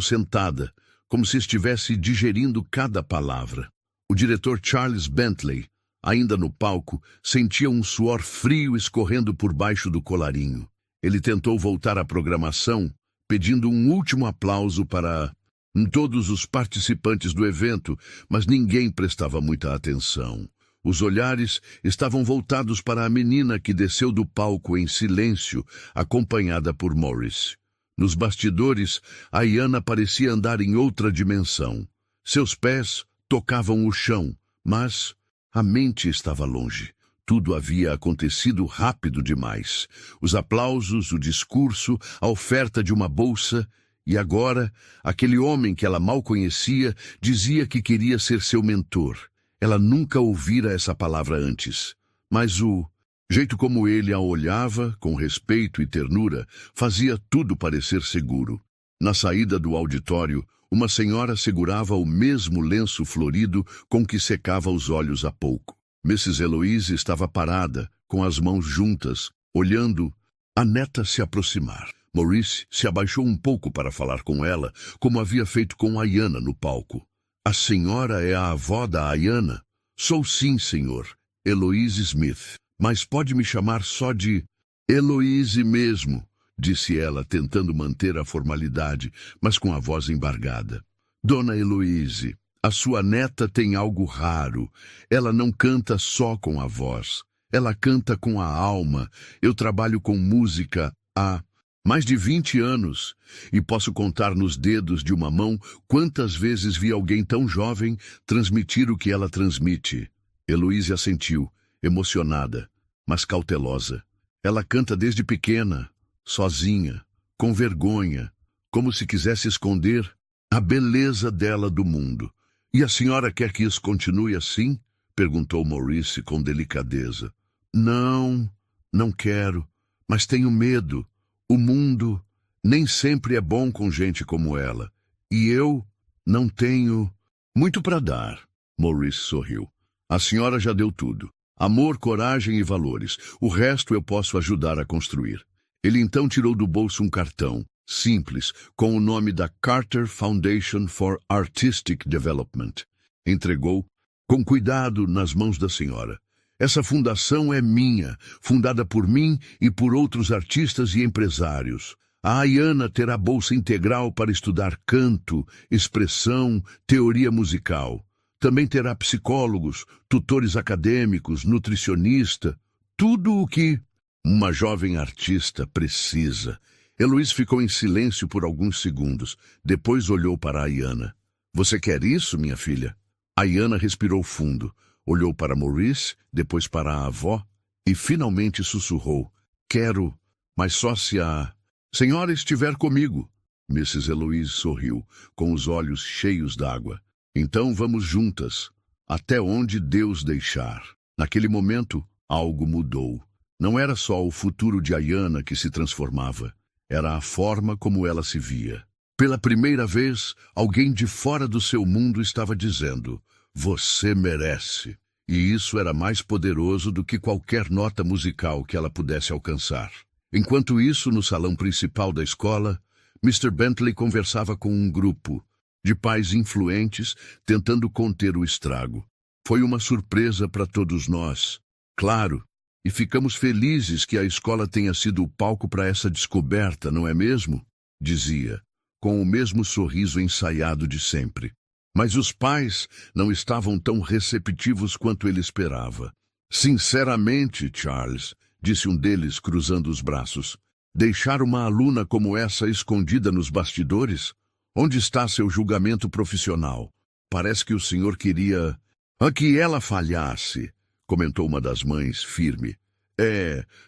sentada, como se estivesse digerindo cada palavra. O diretor Charles Bentley, ainda no palco, sentia um suor frio escorrendo por baixo do colarinho. Ele tentou voltar à programação, pedindo um último aplauso para todos os participantes do evento, mas ninguém prestava muita atenção. Os olhares estavam voltados para a menina que desceu do palco em silêncio, acompanhada por Maurice. Nos bastidores, Ayanna parecia andar em outra dimensão. Seus pés tocavam o chão, mas a mente estava longe. Tudo havia acontecido rápido demais. Os aplausos, o discurso, a oferta de uma bolsa. E agora, aquele homem que ela mal conhecia dizia que queria ser seu mentor. Ela nunca ouvira essa palavra antes. Mas o jeito como ele a olhava, com respeito e ternura, fazia tudo parecer seguro. Na saída do auditório, uma senhora segurava o mesmo lenço florido com que secava os olhos há pouco. Mrs. Eloise estava parada, com as mãos juntas, olhando a neta se aproximar. Maurice se abaixou um pouco para falar com ela, como havia feito com Ayanna no palco. A senhora é a avó da Ayanna? Sou sim, senhor. Eloise Smith. Mas pode me chamar só de Eloise mesmo, disse ela, tentando manter a formalidade, mas com a voz embargada. Dona Eloise, a sua neta tem algo raro. Ela não canta só com a voz. Ela canta com a alma. Eu trabalho com música há mais de 20 anos, e posso contar nos dedos de uma mão quantas vezes vi alguém tão jovem transmitir o que ela transmite. Eloise assentiu, emocionada, mas cautelosa. Ela canta desde pequena, sozinha, com vergonha, como se quisesse esconder a beleza dela do mundo. E a senhora quer que isso continue assim? Perguntou Maurice com delicadeza. Não, não quero, mas tenho medo. O mundo nem sempre é bom com gente como ela. E eu não tenho muito para dar. Maurice sorriu. A senhora já deu tudo. Amor, coragem e valores. O resto eu posso ajudar a construir. Ele então tirou do bolso um cartão, simples, com o nome da Carter Foundation for Artistic Development. Entregou, com cuidado, nas mãos da senhora. Essa fundação é minha, fundada por mim e por outros artistas e empresários. A Ayanna terá bolsa integral para estudar canto, expressão, teoria musical. Também terá psicólogos, tutores acadêmicos, nutricionista, tudo o que uma jovem artista precisa. Heloise ficou em silêncio por alguns segundos. Depois olhou para Ayana. Você quer isso, minha filha? Ayana respirou fundo. Olhou para Maurice, depois para a avó e finalmente sussurrou. Quero, mas só se a senhora estiver comigo. Mrs. Heloise sorriu, com os olhos cheios d'água. Então vamos juntas, até onde Deus deixar. Naquele momento, algo mudou. Não era só o futuro de Ayana que se transformava. Era a forma como ela se via. Pela primeira vez, alguém de fora do seu mundo estava dizendo, você merece. E isso era mais poderoso do que qualquer nota musical que ela pudesse alcançar. Enquanto isso, no salão principal da escola, Mr. Bentley conversava com um grupo de pais influentes tentando conter o estrago. Foi uma surpresa para todos nós, claro, e ficamos felizes que a escola tenha sido o palco para essa descoberta, não é mesmo? Dizia, com o mesmo sorriso ensaiado de sempre. Mas os pais não estavam tão receptivos quanto ele esperava. Sinceramente, Charles, disse um deles cruzando os braços, deixar uma aluna como essa escondida nos bastidores? Onde está seu julgamento profissional? Parece que o senhor queria... A que ela falhasse, comentou uma das mães, firme.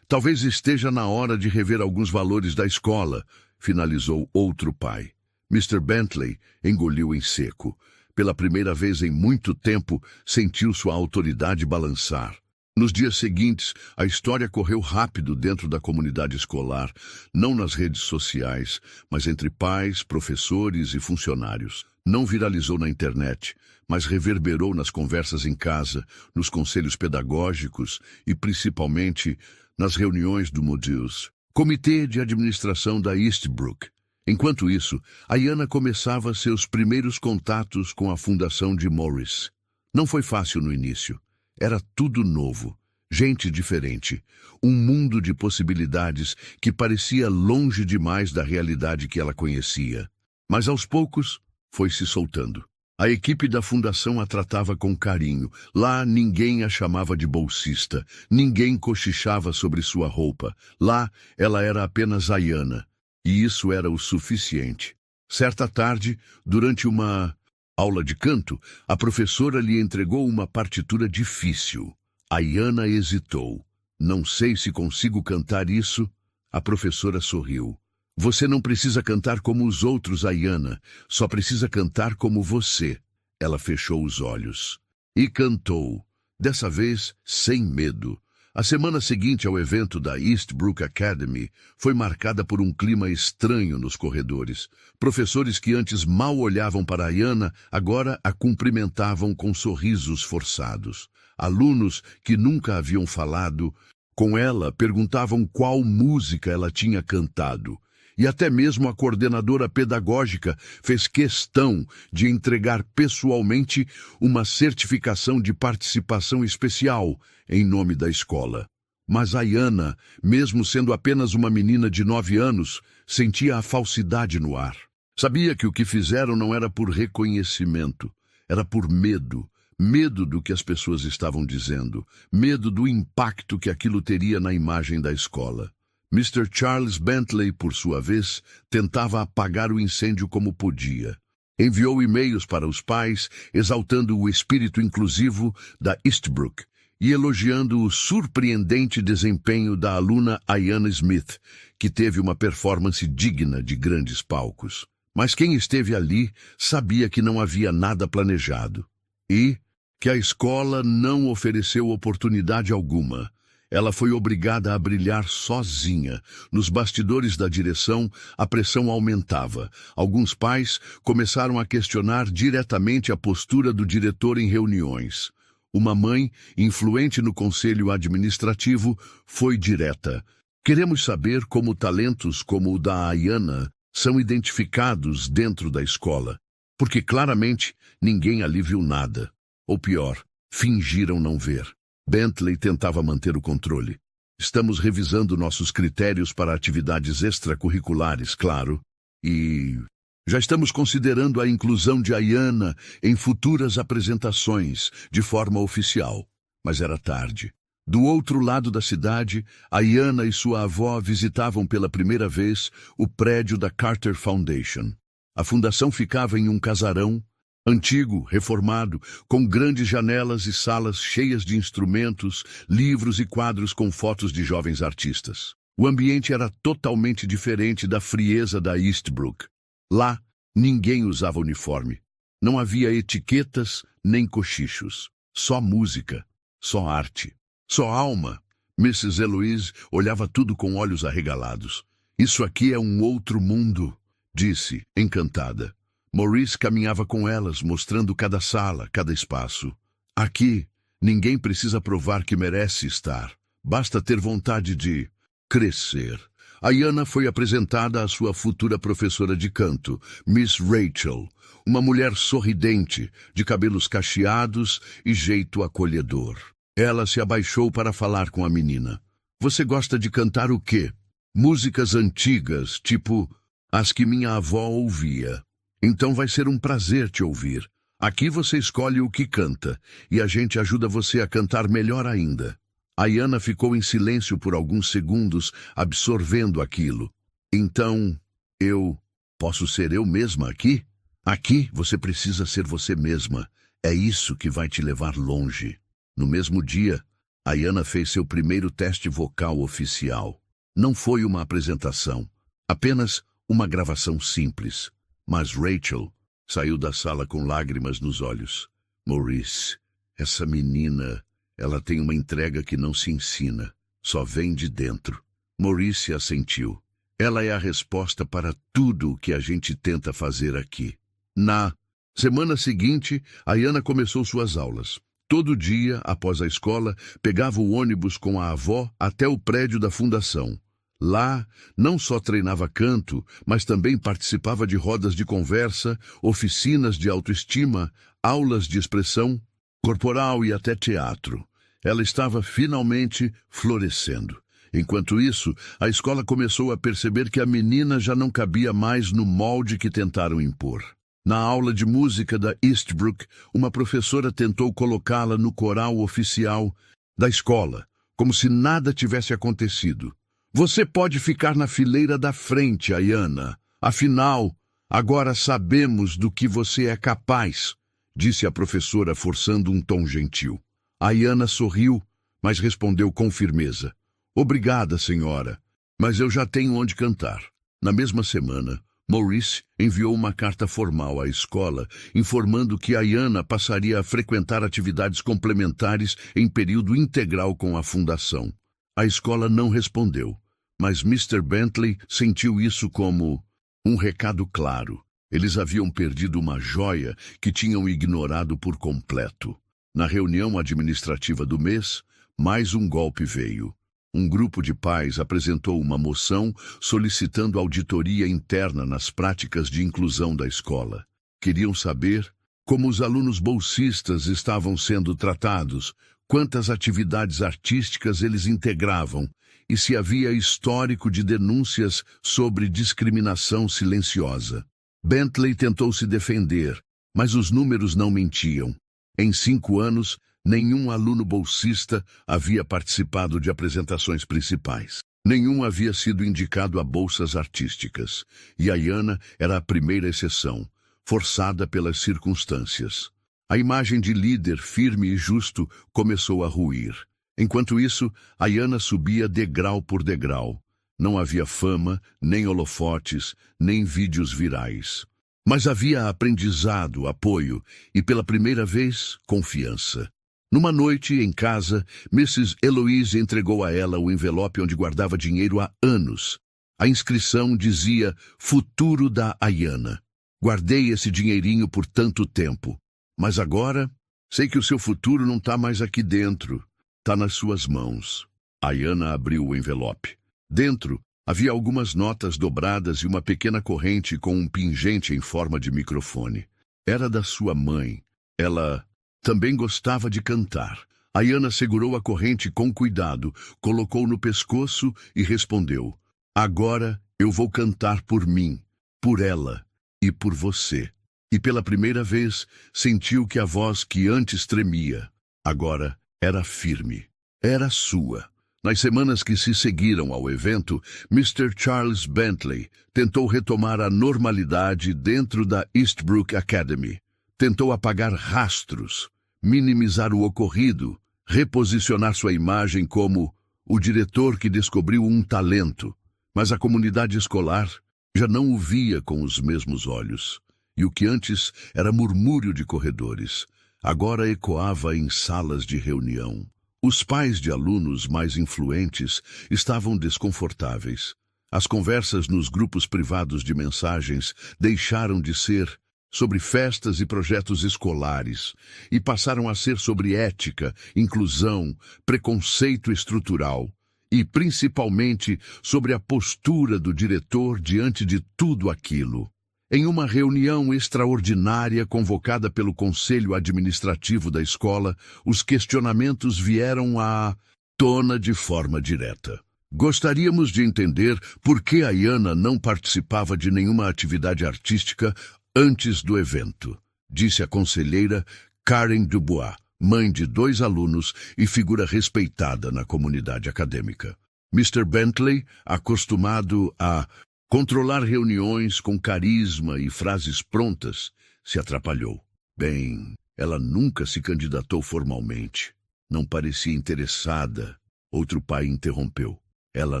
Talvez esteja na hora de rever alguns valores da escola, finalizou outro pai. Mr. Bentley engoliu em seco. Pela primeira vez em muito tempo, sentiu sua autoridade balançar. Nos dias seguintes, a história correu rápido dentro da comunidade escolar, não nas redes sociais, mas entre pais, professores e funcionários. Não viralizou na internet, mas reverberou nas conversas em casa, nos conselhos pedagógicos e, principalmente, nas reuniões do Moody's, Comitê de Administração da Eastbrook. Enquanto isso, Ayana começava seus primeiros contatos com a fundação de Maurice. Não foi fácil no início. Era tudo novo, gente diferente, um mundo de possibilidades que parecia longe demais da realidade que ela conhecia. Mas aos poucos, foi se soltando. A equipe da fundação a tratava com carinho. Lá ninguém a chamava de bolsista, ninguém cochichava sobre sua roupa. Lá ela era apenas Ayana. E isso era o suficiente. Certa tarde, durante uma aula de canto, a professora lhe entregou uma partitura difícil. Ayana hesitou. Não sei se consigo cantar isso. A professora sorriu. Você não precisa cantar como os outros, Ayana. Só precisa cantar como você. Ela fechou os olhos. E cantou. Dessa vez, sem medo. A semana seguinte ao evento da Eastbrook Academy foi marcada por um clima estranho nos corredores. Professores que antes mal olhavam para Ayana, agora a cumprimentavam com sorrisos forçados. Alunos que nunca haviam falado com ela perguntavam qual música ela tinha cantado. E até mesmo a coordenadora pedagógica fez questão de entregar pessoalmente uma certificação de participação especial em nome da escola. Mas Ayana, mesmo sendo apenas uma menina de 9 anos, sentia a falsidade no ar. Sabia que o que fizeram não era por reconhecimento, era por medo. Medo do que as pessoas estavam dizendo, medo do impacto que aquilo teria na imagem da escola. Mr. Charles Bentley, por sua vez, tentava apagar o incêndio como podia. Enviou e-mails para os pais, exaltando o espírito inclusivo da Eastbrook e elogiando o surpreendente desempenho da aluna Ayana Smith, que teve uma performance digna de grandes palcos. Mas quem esteve ali sabia que não havia nada planejado e que a escola não ofereceu oportunidade alguma. Ela foi obrigada a brilhar sozinha. Nos bastidores da direção, a pressão aumentava. Alguns pais começaram a questionar diretamente a postura do diretor em reuniões. Uma mãe, influente no conselho administrativo, foi direta. Queremos saber como talentos como o da Ayana são identificados dentro da escola. Porque claramente ninguém ali viu nada. Ou pior, fingiram não ver. Bentley tentava manter o controle. Estamos revisando nossos critérios para atividades extracurriculares, claro. E já estamos considerando a inclusão de Ayana em futuras apresentações, de forma oficial. Mas era tarde. Do outro lado da cidade, Ayanna e sua avó visitavam pela primeira vez o prédio da Carter Foundation. A fundação ficava em um casarão, antigo, reformado, com grandes janelas e salas cheias de instrumentos, livros e quadros com fotos de jovens artistas. O ambiente era totalmente diferente da frieza da Eastbrook. Lá, ninguém usava uniforme. Não havia etiquetas nem cochichos. Só música, só arte, só alma. Mrs. Eloise olhava tudo com olhos arregalados. Isso aqui é um outro mundo, disse, encantada. Maurice caminhava com elas, mostrando cada sala, cada espaço. Aqui, ninguém precisa provar que merece estar. Basta ter vontade de crescer. Ayanna foi apresentada à sua futura professora de canto, Miss Rachel, uma mulher sorridente, de cabelos cacheados e jeito acolhedor. Ela se abaixou para falar com a menina. Você gosta de cantar o quê? Músicas antigas, tipo as que minha avó ouvia. Então vai ser um prazer te ouvir. Aqui você escolhe o que canta, e a gente ajuda você a cantar melhor ainda. Ayanna ficou em silêncio por alguns segundos, absorvendo aquilo. Então, eu posso ser eu mesma aqui? Aqui você precisa ser você mesma. É isso que vai te levar longe. No mesmo dia, Ayanna fez seu primeiro teste vocal oficial. Não foi uma apresentação, apenas uma gravação simples. Mas Rachel saiu da sala com lágrimas nos olhos. Maurice, essa menina, ela tem uma entrega que não se ensina, só vem de dentro. Maurice assentiu. Ela é a resposta para tudo o que a gente tenta fazer aqui. Na semana seguinte, Ayanna começou suas aulas. Todo dia, após a escola, pegava o ônibus com a avó até o prédio da fundação. Lá, não só treinava canto, mas também participava de rodas de conversa, oficinas de autoestima, aulas de expressão corporal e até teatro. Ela estava finalmente florescendo. Enquanto isso, a escola começou a perceber que a menina já não cabia mais no molde que tentaram impor. Na aula de música da Eastbrook, uma professora tentou colocá-la no coral oficial da escola, como se nada tivesse acontecido. Você pode ficar na fileira da frente, Ayanna. Afinal, agora sabemos do que você é capaz, disse a professora, forçando um tom gentil. Ayanna sorriu, mas respondeu com firmeza. Obrigada, senhora, mas eu já tenho onde cantar. Na mesma semana, Maurice enviou uma carta formal à escola, informando que Ayanna passaria a frequentar atividades complementares em período integral com a fundação. A escola não respondeu, mas Mr. Bentley sentiu isso como um recado claro. Eles haviam perdido uma joia que tinham ignorado por completo. Na reunião administrativa do mês, mais um golpe veio. Um grupo de pais apresentou uma moção solicitando auditoria interna nas práticas de inclusão da escola. Queriam saber como os alunos bolsistas estavam sendo tratados, quantas atividades artísticas eles integravam e se havia histórico de denúncias sobre discriminação silenciosa. Bentley tentou se defender, mas os números não mentiam. Em 5 anos, nenhum aluno bolsista havia participado de apresentações principais. Nenhum havia sido indicado a bolsas artísticas, e Ayanna era a primeira exceção, forçada pelas circunstâncias. A imagem de líder firme e justo começou a ruir. Enquanto isso, Ayanna subia degrau por degrau. Não havia fama, nem holofotes, nem vídeos virais. Mas havia aprendizado, apoio e, pela primeira vez, confiança. Numa noite, em casa, Mrs. Eloise entregou a ela o envelope onde guardava dinheiro há anos. A inscrição dizia Futuro da Ayanna. Guardei esse dinheirinho por tanto tempo. Mas agora, sei que o seu futuro não está mais aqui dentro. Está nas suas mãos. Ayanna abriu o envelope. Dentro, havia algumas notas dobradas e uma pequena corrente com um pingente em forma de microfone. Era da sua mãe. Ela também gostava de cantar. Ayanna segurou a corrente com cuidado, colocou no pescoço e respondeu: Agora eu vou cantar por mim, por ela e por você. E pela primeira vez sentiu que a voz que antes tremia, agora era firme. era sua. Nas semanas que se seguiram ao evento, Mr. Charles Bentley tentou retomar a normalidade dentro da Eastbrook Academy. Tentou apagar rastros, minimizar o ocorrido, reposicionar sua imagem como o diretor que descobriu um talento. Mas a comunidade escolar já não o via com os mesmos olhos. E o que antes era murmúrio de corredores, agora ecoava em salas de reunião. Os pais de alunos mais influentes estavam desconfortáveis. As conversas nos grupos privados de mensagens deixaram de ser sobre festas e projetos escolares e passaram a ser sobre ética, inclusão, preconceito estrutural e, principalmente, sobre a postura do diretor diante de tudo aquilo. Em uma reunião extraordinária convocada pelo Conselho Administrativo da escola, os questionamentos vieram à tona de forma direta. Gostaríamos de entender por que a Iana não participava de nenhuma atividade artística antes do evento, disse a conselheira Karen Dubois, mãe de 2 alunos e figura respeitada na comunidade acadêmica. Mr. Bentley, acostumado a controlar reuniões com carisma e frases prontas, se atrapalhou. Bem, ela nunca se candidatou formalmente. Não parecia interessada. Outro pai interrompeu. Ela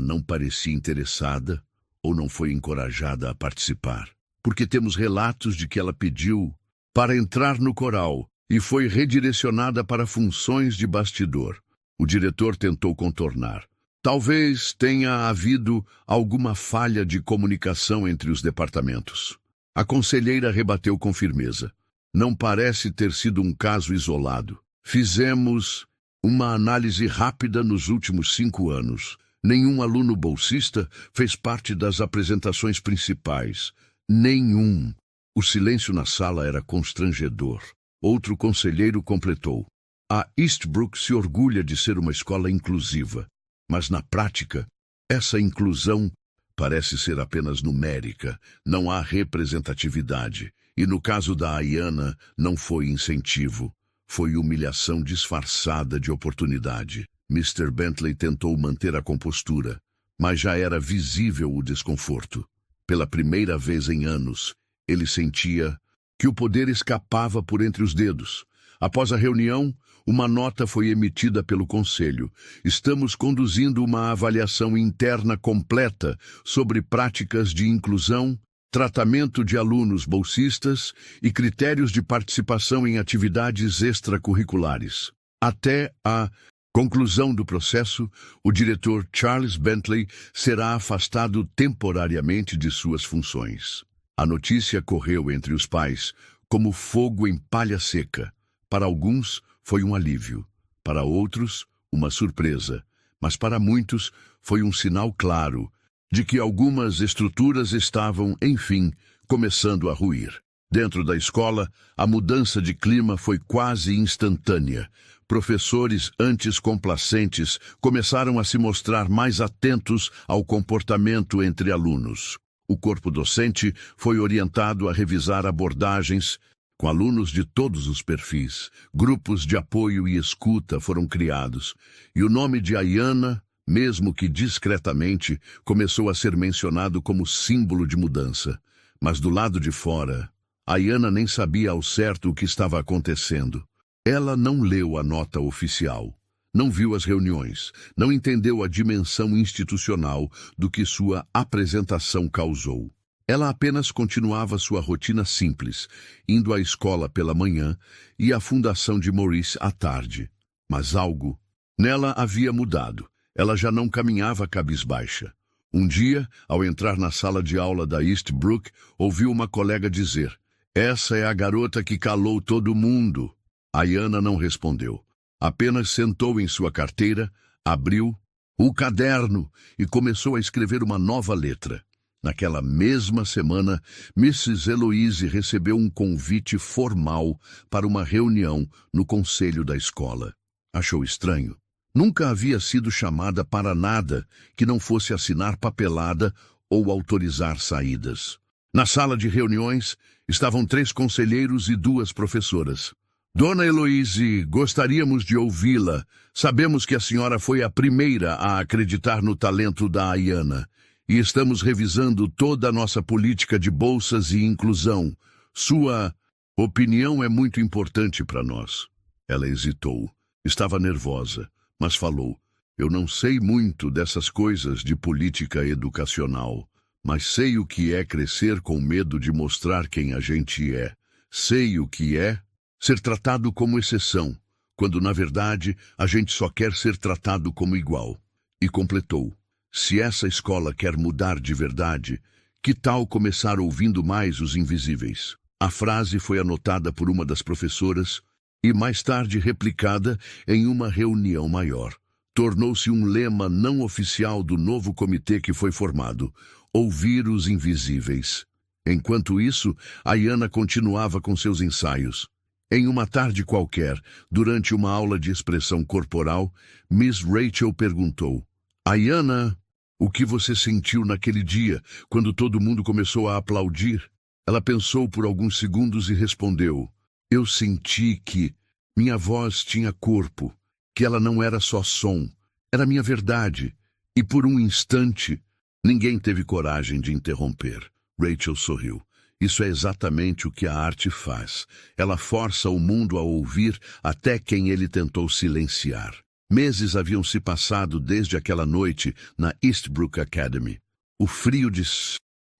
não parecia interessada ou não foi encorajada a participar. Porque temos relatos de que ela pediu para entrar no coral e foi redirecionada para funções de bastidor. O diretor tentou contornar. Talvez tenha havido alguma falha de comunicação entre os departamentos. A conselheira rebateu com firmeza. Não parece ter sido um caso isolado. Fizemos uma análise rápida nos últimos 5 anos. Nenhum aluno bolsista fez parte das apresentações principais. Nenhum. O silêncio na sala era constrangedor. Outro conselheiro completou. A Eastbrook se orgulha de ser uma escola inclusiva. Mas, na prática, essa inclusão parece ser apenas numérica, não há representatividade. E no caso da Iana, não foi incentivo, foi humilhação disfarçada de oportunidade. Mr. Bentley tentou manter a compostura, mas já era visível o desconforto. Pela primeira vez em anos, ele sentia que o poder escapava por entre os dedos. Após a reunião, uma nota foi emitida pelo Conselho. Estamos conduzindo uma avaliação interna completa sobre práticas de inclusão, tratamento de alunos bolsistas e critérios de participação em atividades extracurriculares. Até a conclusão do processo, o diretor Charles Bentley será afastado temporariamente de suas funções. A notícia correu entre os pais como fogo em palha seca. Para alguns, foi um alívio. Para outros, uma surpresa. Mas para muitos, foi um sinal claro de que algumas estruturas estavam, enfim, começando a ruir. Dentro da escola, a mudança de clima foi quase instantânea. Professores antes complacentes começaram a se mostrar mais atentos ao comportamento entre alunos. O corpo docente foi orientado a revisar abordagens com alunos de todos os perfis. Grupos de apoio e escuta foram criados, e o nome de Iana, mesmo que discretamente, começou a ser mencionado como símbolo de mudança. Mas do lado de fora, Iana nem sabia ao certo o que estava acontecendo. Ela não leu a nota oficial, não viu as reuniões, não entendeu a dimensão institucional do que sua apresentação causou. Ela apenas continuava sua rotina simples, indo à escola pela manhã e à fundação de Maurice à tarde. Mas algo nela havia mudado. Ela já não caminhava cabisbaixa. Um dia, ao entrar na sala de aula da Eastbrook, ouviu uma colega dizer: "Essa é a garota que calou todo mundo." Iana não respondeu. Apenas sentou em sua carteira, abriu o caderno e começou a escrever uma nova letra. Naquela mesma semana, Mrs. Eloise recebeu um convite formal para uma reunião no conselho da escola. Achou estranho. Nunca havia sido chamada para nada que não fosse assinar papelada ou autorizar saídas. Na sala de reuniões estavam 3 conselheiros e 2 professoras. Dona Heloíse, gostaríamos de ouvi-la. Sabemos que a senhora foi a primeira a acreditar no talento da Ayana e estamos revisando toda a nossa política de bolsas e inclusão. Sua opinião é muito importante para nós. Ela hesitou. Estava nervosa, mas falou. Eu não sei muito dessas coisas de política educacional, mas sei o que é crescer com medo de mostrar quem a gente é. Sei o que é ser tratado como exceção, quando na verdade a gente só quer ser tratado como igual. E completou. Se essa escola quer mudar de verdade, que tal começar ouvindo mais os invisíveis? A frase foi anotada por uma das professoras e mais tarde replicada em uma reunião maior. Tornou-se um lema não oficial do novo comitê que foi formado: ouvir os invisíveis. Enquanto isso, Ayana continuava com seus ensaios. Em uma tarde qualquer, durante uma aula de expressão corporal, Miss Rachel perguntou: Ayana, o que você sentiu naquele dia, quando todo mundo começou a aplaudir? Ela pensou por alguns segundos e respondeu: eu senti que minha voz tinha corpo, que ela não era só som, era minha verdade. E por um instante, ninguém teve coragem de interromper. Rachel sorriu. Isso é exatamente o que a arte faz. Ela força o mundo a ouvir até quem ele tentou silenciar. Meses haviam se passado desde aquela noite na Eastbrook Academy. O frio de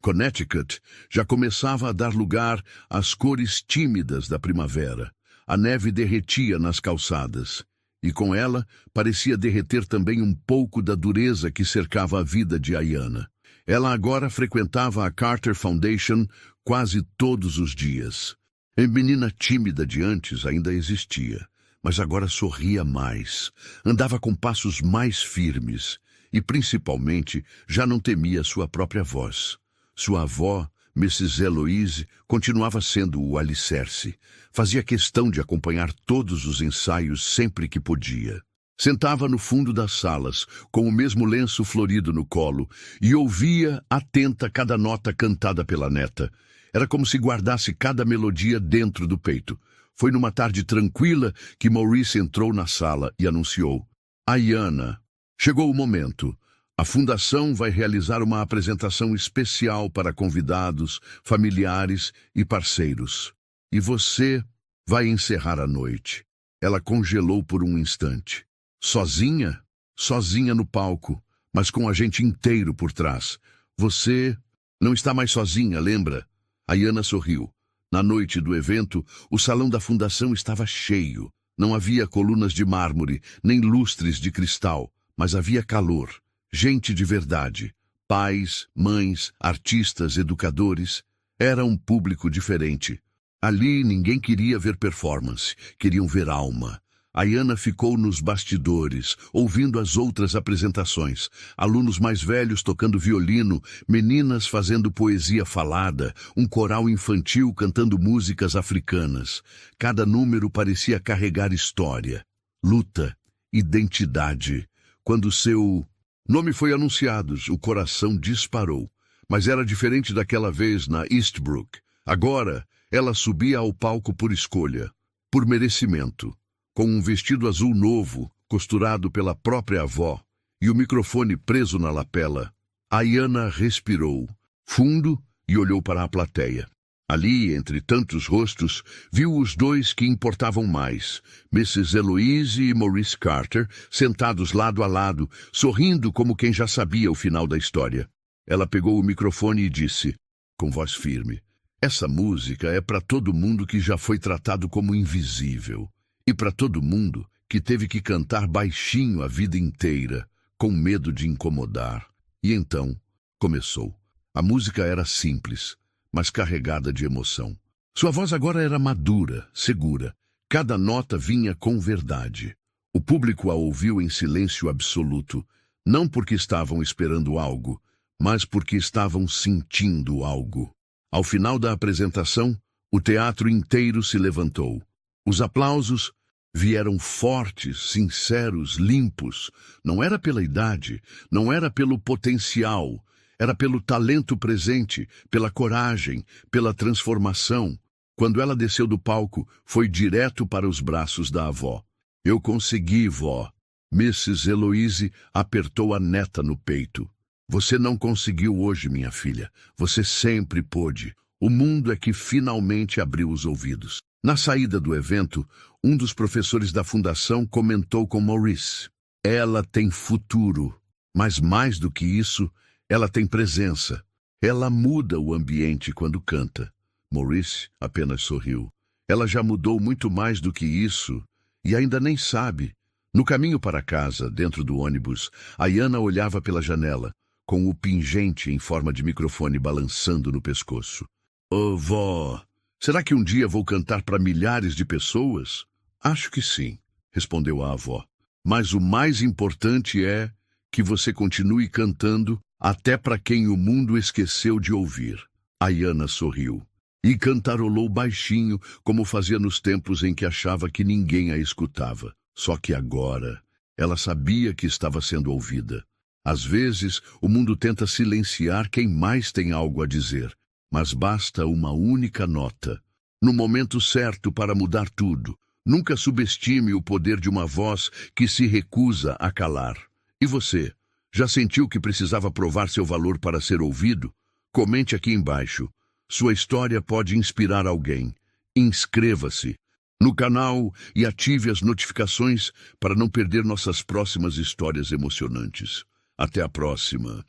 Connecticut já começava a dar lugar às cores tímidas da primavera. A neve derretia nas calçadas, e com ela parecia derreter também um pouco da dureza que cercava a vida de Ayana. Ela agora frequentava a Carter Foundation quase todos os dias. A menina tímida de antes ainda existia, mas agora sorria mais, andava com passos mais firmes e, principalmente, já não temia sua própria voz. Sua avó, Mrs. Eloise, continuava sendo o alicerce. Fazia questão de acompanhar todos os ensaios sempre que podia. Sentava no fundo das salas, com o mesmo lenço florido no colo, e ouvia atenta cada nota cantada pela neta. Era como se guardasse cada melodia dentro do peito. Foi numa tarde tranquila que Maurice entrou na sala e anunciou: Ayana, chegou o momento. A Fundação vai realizar uma apresentação especial para convidados, familiares e parceiros. E você vai encerrar a noite. Ela congelou por um instante. Sozinha? Sozinha no palco, mas com a gente inteiro por trás. Você não está mais sozinha, lembra? Ayana sorriu. Na noite do evento, o salão da fundação estava cheio. Não havia colunas de mármore, nem lustres de cristal, mas havia calor. Gente de verdade. Pais, mães, artistas, educadores. Era um público diferente. Ali ninguém queria ver performance, queriam ver alma. Ayana ficou nos bastidores, ouvindo as outras apresentações. Alunos mais velhos tocando violino, meninas fazendo poesia falada, um coral infantil cantando músicas africanas. Cada número parecia carregar história, luta, identidade. Quando seu nome foi anunciado, o coração disparou. Mas era diferente daquela vez na Eastbrook. Agora, ela subia ao palco por escolha, por merecimento. Com um vestido azul novo, costurado pela própria avó, e o microfone preso na lapela, Ayana respirou fundo e olhou para a plateia. Ali, entre tantos rostos, viu os dois que importavam mais, Mrs. Eloise e Maurice Carter, sentados lado a lado, sorrindo como quem já sabia o final da história. Ela pegou o microfone e disse, com voz firme, essa música é para todo mundo que já foi tratado como invisível. E para todo mundo que teve que cantar baixinho a vida inteira, com medo de incomodar. E então, começou. A música era simples, mas carregada de emoção. Sua voz agora era madura, segura. Cada nota vinha com verdade. O público a ouviu em silêncio absoluto, não porque estavam esperando algo, mas porque estavam sentindo algo. Ao final da apresentação, o teatro inteiro se levantou. Os aplausos vieram fortes, sinceros, limpos. Não era pela idade, não era pelo potencial, era pelo talento presente, pela coragem, pela transformação. Quando ela desceu do palco, foi direto para os braços da avó. Eu consegui, vó. Mrs. Eloise apertou a neta no peito. Você não conseguiu hoje, minha filha. Você sempre pôde. O mundo é que finalmente abriu os ouvidos. Na saída do evento, um dos professores da fundação comentou com Maurice. Ela tem futuro, mas mais do que isso, ela tem presença. Ela muda o ambiente quando canta. Maurice apenas sorriu. Ela já mudou muito mais do que isso e ainda nem sabe. No caminho para casa, dentro do ônibus, Ayana olhava pela janela, com o pingente em forma de microfone balançando no pescoço. Oh, vó, será que um dia vou cantar para milhares de pessoas? Acho que sim, respondeu a avó. Mas o mais importante é que você continue cantando até para quem o mundo esqueceu de ouvir. Ayana sorriu e cantarolou baixinho, como fazia nos tempos em que achava que ninguém a escutava. Só que agora ela sabia que estava sendo ouvida. Às vezes, o mundo tenta silenciar quem mais tem algo a dizer, mas basta uma única nota, no momento certo para mudar tudo. Nunca subestime o poder de uma voz que se recusa a calar. E você, já sentiu que precisava provar seu valor para ser ouvido? Comente aqui embaixo. Sua história pode inspirar alguém. Inscreva-se no canal e ative as notificações para não perder nossas próximas histórias emocionantes. Até a próxima!